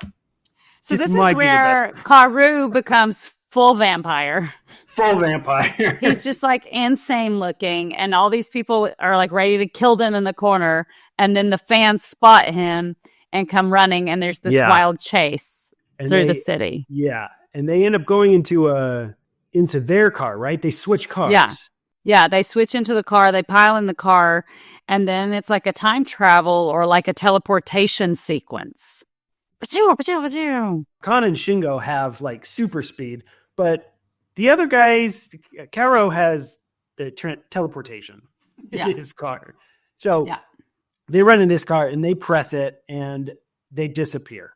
So this is where Karu becomes full vampire.
Full vampire.
He's just like insane looking, and all these people are like ready to kill them in the corner, and then the fans spot him and come running, and there's this wild chase through the city.
Yeah, and they end up going into their car, right? They switch cars.
Yeah, they switch into the car, they pile in the car, and then it's like a time travel or like a teleportation sequence. Kon
and Shingo have like super speed, but the other guys, Karo has the teleportation in his car. So they run in this car and they press it and they disappear.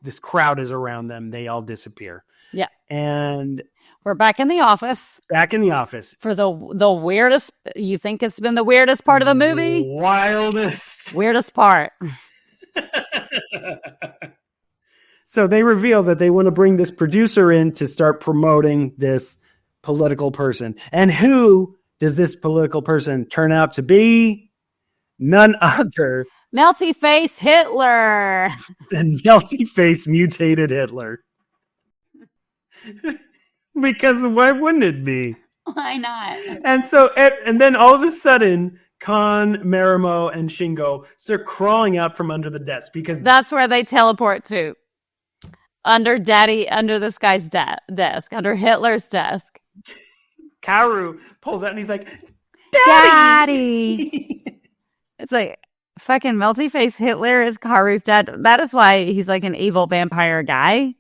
This crowd is around them. They all disappear.
Yeah.
And
we're back in the office.
Back in the office.
For the weirdest, you think it's been the weirdest part of the movie? Weirdest part.
So they reveal that they want to bring this producer in to start promoting this political person. And who does this political person turn out to be? None other.
Melty face Hitler.
And melty face mutated Hitler. Because why wouldn't it be?
Why not?
And then all of a sudden, Kon, Marimo, and Shingo start crawling out from under the desk because
that's where they teleport to. Under this guy's desk, under Hitler's desk.
Karu pulls out and he's like,
Daddy! It's like, fucking melty face Hitler is Karu's dad. That is why he's like an evil vampire guy.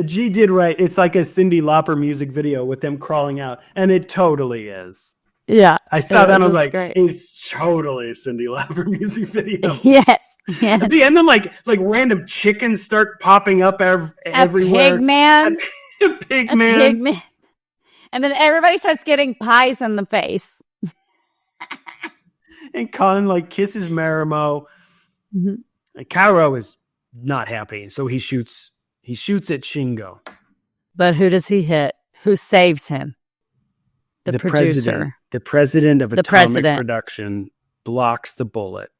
G did right. It's like a Cyndi Lauper music video with them crawling out. And it totally is.
Yeah.
I saw that and I was like, great. It's totally a Cyndi Lauper music video.
Yes.
And then like random chickens start popping up everywhere.
A pig man. And then everybody starts getting pies in the face.
And Kon like kisses Marimo. Mm-hmm. Karo is not happy. So he shoots at Shingo.
But who does he hit? Who saves him? The producer.
The president of Atomic Production blocks the bullet.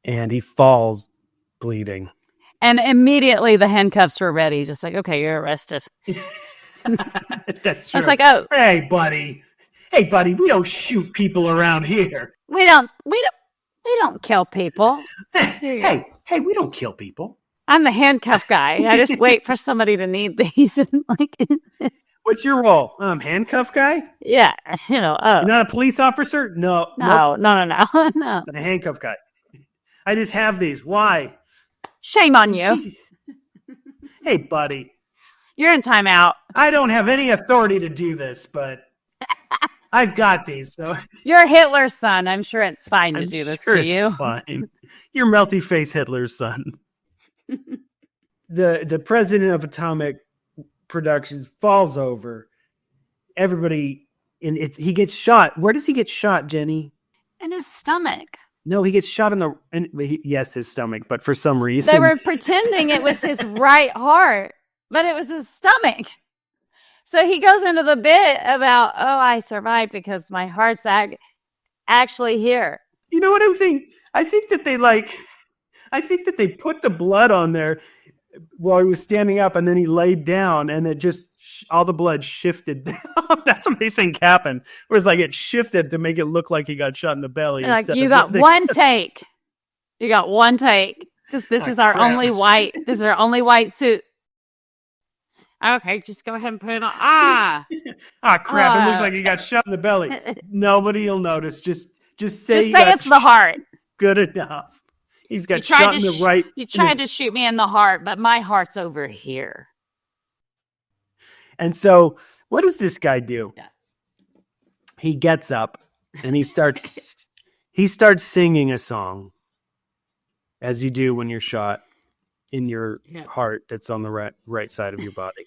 And he falls bleeding.
And immediately the handcuffs were ready. Just like, okay, you're arrested.
That's true.
I was like, oh.
Hey, buddy, we don't shoot people around here.
We don't kill people.
Hey, we don't kill people.
I'm the handcuff guy. I just wait for somebody to need these.
What's your role? Handcuff guy?
Yeah,
You're not a police officer? No.
No.
A handcuff guy. I just have these. Why?
Shame on you.
Hey, buddy.
You're in timeout.
I don't have any authority to do this, but I've got these. So
you're Hitler's son. I'm sure it's fine to do this to you.
Fine. You're melty face Hitler's son. The president of Atomic Productions falls over. Everybody, he gets shot. Where does he get shot, Jenny?
In his stomach.
No, he gets shot yes, his stomach, but for some reason.
They were pretending it was his right heart, but it was his stomach. So he goes into the bit about, I survived because my heart's actually here.
You know what I think? I think that they put the blood on there while he was standing up, and then he laid down, and it just all the blood shifted down. That's what they think happened. Whereas like it shifted to make it look like he got shot in the belly.
Like you got one take. You got one take because this is our only white. This is our only white suit. Okay, just go ahead and put it on.
Crap! It looks like he got shot in the belly. Nobody will notice. Just say
it's the heart.
Good enough. He's got shot in the right.
You tried to shoot me in the heart, but my heart's over here.
And so, what does this guy do?
Yeah.
He gets up and he starts singing a song, as you do when you're shot. in your heart that's on the right side of your body.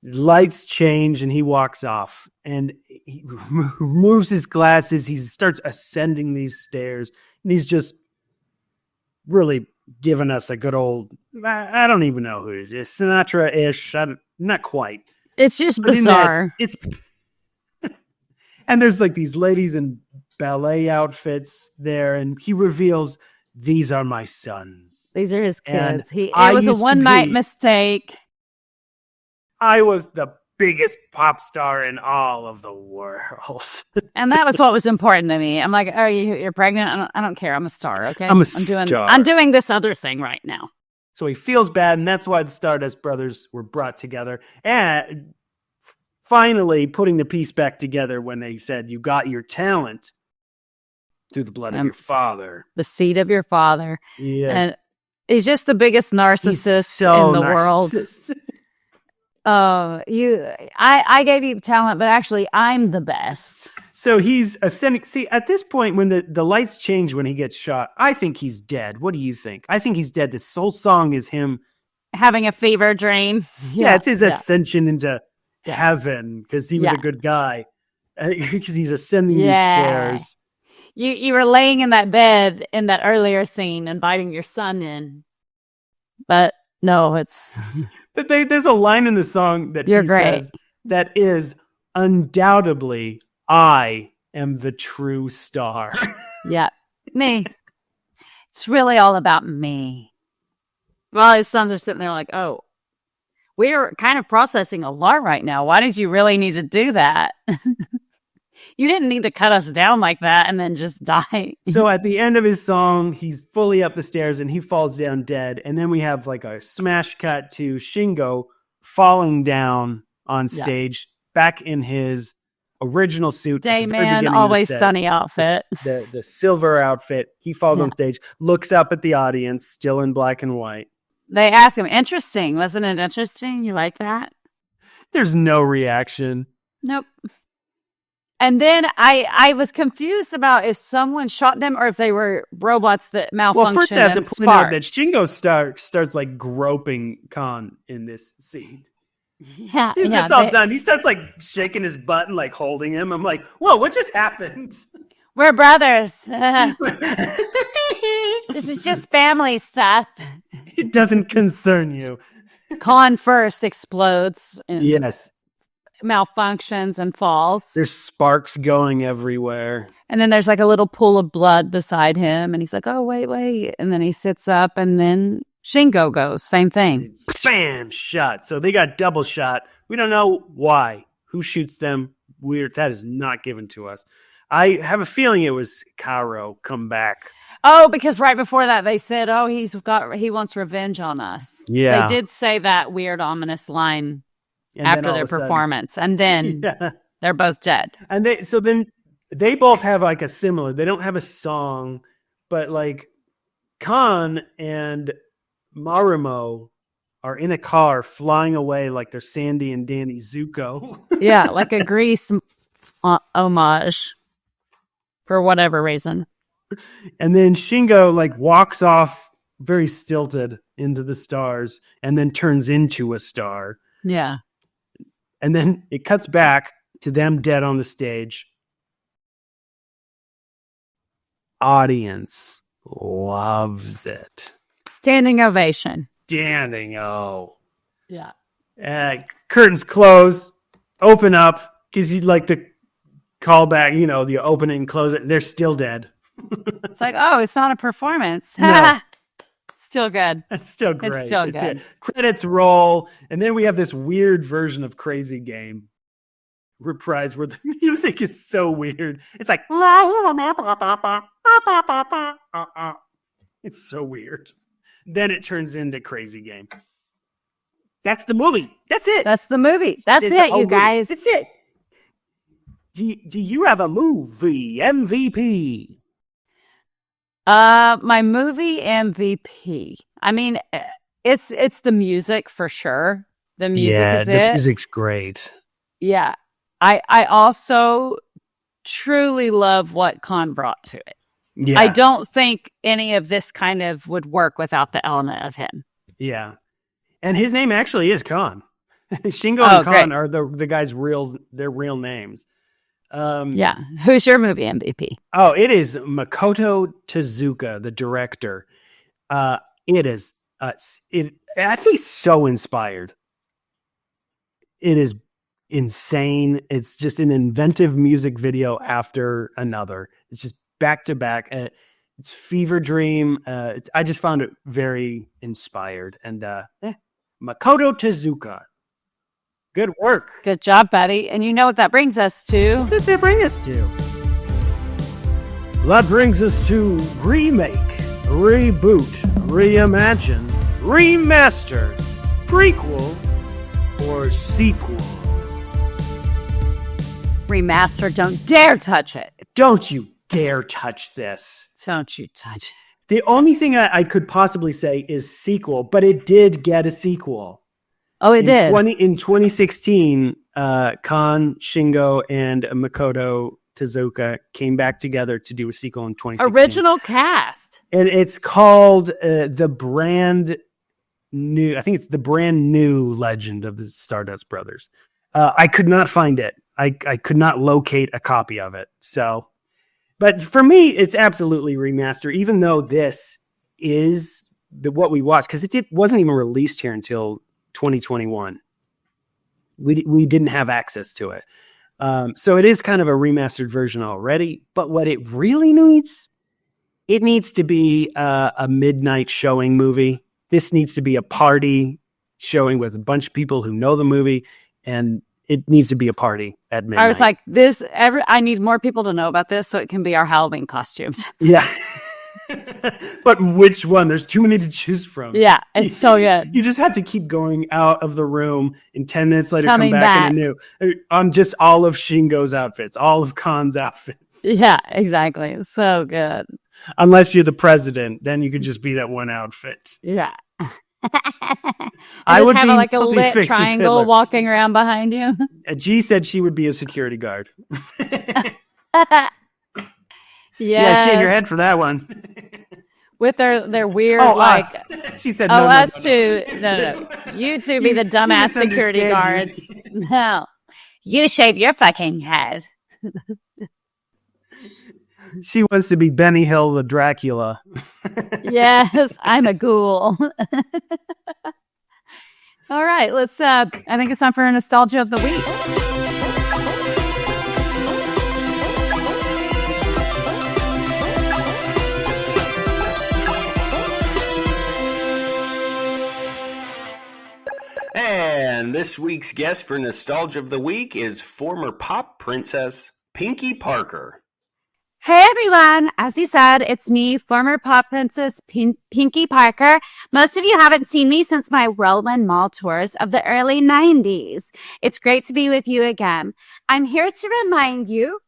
Lights change and he walks off and he removes his glasses. He starts ascending these stairs and he's just really giving us a good old, I don't even know who it is, Sinatra-ish, not quite.
It's just bizarre.
And there's like these ladies in ballet outfits there, and he reveals, these are my sons.
These are his kids. It was a one-night mistake.
I was the biggest pop star in all of the world.
And that was what was important to me. I'm like, oh, you're pregnant? I don't care. I'm a star, okay?
I'm star.
I'm doing this other thing right now.
So he feels bad, and that's why the Stardust Brothers were brought together. And finally putting the piece back together when they said, you got your talent through the blood of your father.
The seed of your father.
Yeah.
And he's just the biggest narcissist in the world. Oh, I gave you talent, but actually I'm the best.
So he's ascending. See, at this point, when the lights change when he gets shot, I think he's dead. What do you think? I think he's dead. This whole song is him
having a fever dream.
Yeah, it's his ascension into heaven because he was a good guy. Because he's ascending these stairs.
You were laying in that bed in that earlier scene, inviting your son in. But no, it's...
But there's a line in the song that says that is undoubtedly, I am the true star.
Yeah, me. It's really all about me. Well, his sons are sitting there like, oh, we're kind of processing a lot right now. Why did you really need to do that? You didn't need to cut us down like that and then just die.
So at the end of his song, he's fully up the stairs and he falls down dead. And then we have like a smash cut to Shingo falling down on stage back in his original suit.
Dayman, always sunny outfit.
The silver outfit. He falls on stage, looks up at the audience, still in black and white.
They ask him, interesting. Wasn't it interesting? You like that?
There's no reaction.
Nope. And then I was confused about if someone shot them or if they were robots that malfunctioned. Well, first I have to point out
that Shingo starts like groping Khan in this scene.
Yeah,
it's all done. He starts like shaking his butt and like holding him. I'm like, whoa, what just happened?
We're brothers. This is just family stuff.
It doesn't concern you.
Khan first explodes.
Yes.
Malfunctions and falls.
There's sparks going everywhere.
And then there's like a little pool of blood beside him. And he's like, oh, wait. And then he sits up and then Shingo goes. Same thing.
Bam! Shot. So they got double shot. We don't know why. Who shoots them? Weird. That is not given to us. I have a feeling it was Karo come back.
Oh, because right before that they said, oh, he wants revenge on us.
Yeah.
They did say that weird ominous line. And after their performance, and then they're both dead.
And they both have like a similar. They don't have a song, but like Khan and Marimo are in a car flying away like they're Sandy and Danny Zuko.
Yeah, like a Grease homage for whatever reason.
And then Shingo like walks off very stilted into the stars, and then turns into a star.
Yeah.
And then it cuts back to them dead on the stage. Audience loves it.
Standing ovation.
Yeah. Curtains close, open up, because you'd like to call back, the open it and close it. They're still dead.
It's like, oh, it's not a performance.
No.
Still good.
That's still great.
It's still good.
Credits roll, and then we have this weird version of Crazy Game reprise where the music is so weird. It's like it's so weird. Then it turns into Crazy Game. That's the movie. That's it.
That's the movie. That's it, you guys.
That's it. Do you have a movie MVP?
My movie MVP. I mean, it's the music for sure. The music is it.
The music's great.
Yeah. I also truly love what Khan brought to it.
Yeah.
I don't think any of this kind of would work without the element of him.
Yeah. And his name actually is Khan. Shingo and Khan are the guys' their real names.
Yeah. Who's your movie MVP?
Oh, it is Macoto Tezuka, the director. It is I think so inspired. It is insane. It's just an inventive music video after another. It's just back to back. It's fever dream. I just found it very inspired. And Macoto Tezuka. Good work.
Good job, buddy. And you know what that brings us to?
What does it bring us to? That brings us to Remake, Reboot, Reimagine, Remaster, Prequel, or Sequel.
Remaster, don't dare touch it.
Don't you dare touch this.
Don't you touch it.
The only thing I could possibly say is sequel, but it did get a sequel.
Oh, it did?
In 2016, Khan, Shingo, and Macoto Tezuka came back together to do a sequel in 2016.
Original cast.
And it's called The Brand New Legend of the Stardust Brothers. I could not find it. I could not locate a copy of it. So, but for me, it's absolutely remaster, even though this is what we watched, because it wasn't even released here until 2021. We didn't have access to it. So it is kind of a remastered version already, but what it really needs, it needs to be a midnight showing movie. This needs to be a party showing with a bunch of people who know the movie, and it needs to be a party at midnight.
I was like, I need more people to know about this so it can be our Halloween costumes.
Yeah. But which one? There's too many to choose from.
Yeah, it's so good.
You just have to keep going out of the room, and 10 minutes later
Coming
come back in a new on just all of Shingo's outfits, all of Khan's outfits.
Yeah, exactly. It's so good.
Unless you're the president, then you could just be that one outfit.
Yeah.
I would
have
be
like a lit triangle walking around behind you.
G said she would be a security guard.
Yeah,
she in your head for that one.
With their weird
us. She said no.
Us too. No. You two be the dumbass security guards. No. You shave your fucking head.
She wants to be Benny Hill the Dracula.
Yes, I'm a ghoul. All right, let's I think it's time for a nostalgia of the week.
And this week's guest for Nostalgia of the Week is former pop princess Pinkie Parker.
Hey everyone! As he said, it's me, former pop princess Pinkie Parker. Most of you haven't seen me since my whirlwind mall tours of the early 90s. It's great to be with you again. I'm here to remind you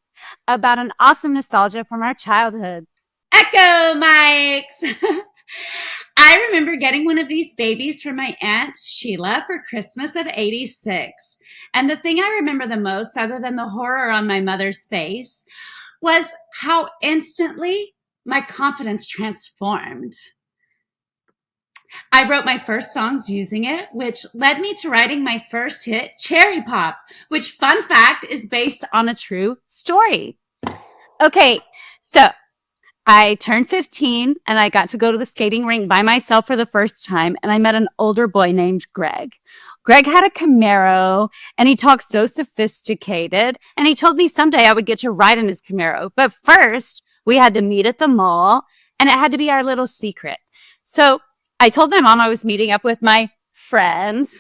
about an awesome nostalgia from our childhood.
Echo mics! I remember getting one of these babies from my Aunt Sheila for Christmas of '86. And the thing I remember the most, other than the horror on my mother's face, was how instantly my confidence transformed. I wrote my first songs using it, which led me to writing my first hit, Cherry Pop, which, fun fact, is based on a true story. Okay, so I turned 15 and I got to go to the skating rink by myself for the first time, and I met an older boy named Greg. Greg had a Camaro and he talked so sophisticated, and he told me someday I would get to ride in his Camaro. But first we had to meet at the mall, and it had to be our little secret. So I told my mom I was meeting up with my friends.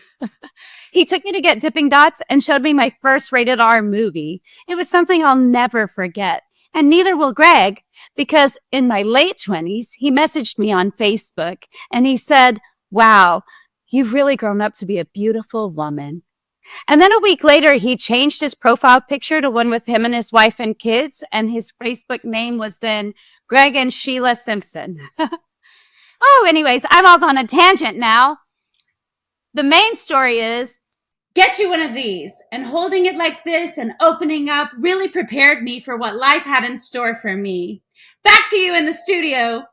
He took me to get Dipping Dots and showed me my first rated R movie. It was something I'll never forget. And neither will Greg, because in my late 20s, he messaged me on Facebook and he said, "Wow, you've really grown up to be a beautiful woman." And then a week later, he changed his profile picture to one with him and his wife and kids, and his Facebook name was then Greg and Sheila Simpson. Oh, anyways, I'm off on a tangent now. The main story is, get you one of these, and holding it like this and opening up really prepared me for what life had in store for me. Back to you in the studio.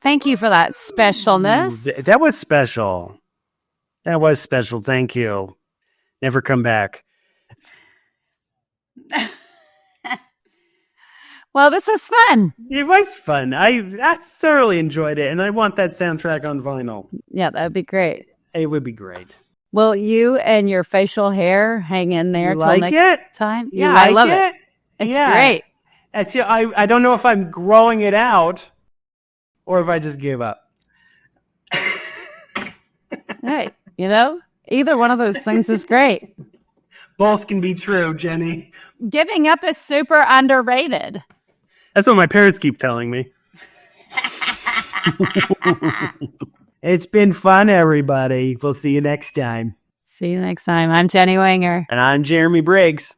Thank you for that specialness.
That was special. That was special. Thank you. Never come back.
Well, this was fun.
It was fun. I thoroughly enjoyed it, and I want that soundtrack on vinyl.
Yeah, that would be great.
It would be great.
Will you and your facial hair hang in there
You
till
like
next time?
You
Yeah,
like
I love it. It's great.
I don't know if I'm growing it out or if I just give up.
Hey, either one of those things is great.
Both can be true, Jenny.
Giving up is super underrated.
That's what my parents keep telling me. It's been fun, everybody. We'll see you next time.
See you next time. I'm Jenny Wenger.
And I'm Jeremy Briggs.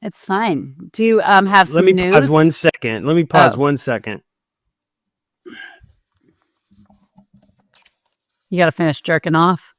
It's fine. Do you have some
Let me
news?
pause 1 second. Let me pause
Oh.
1 second.
You got to finish jerking off.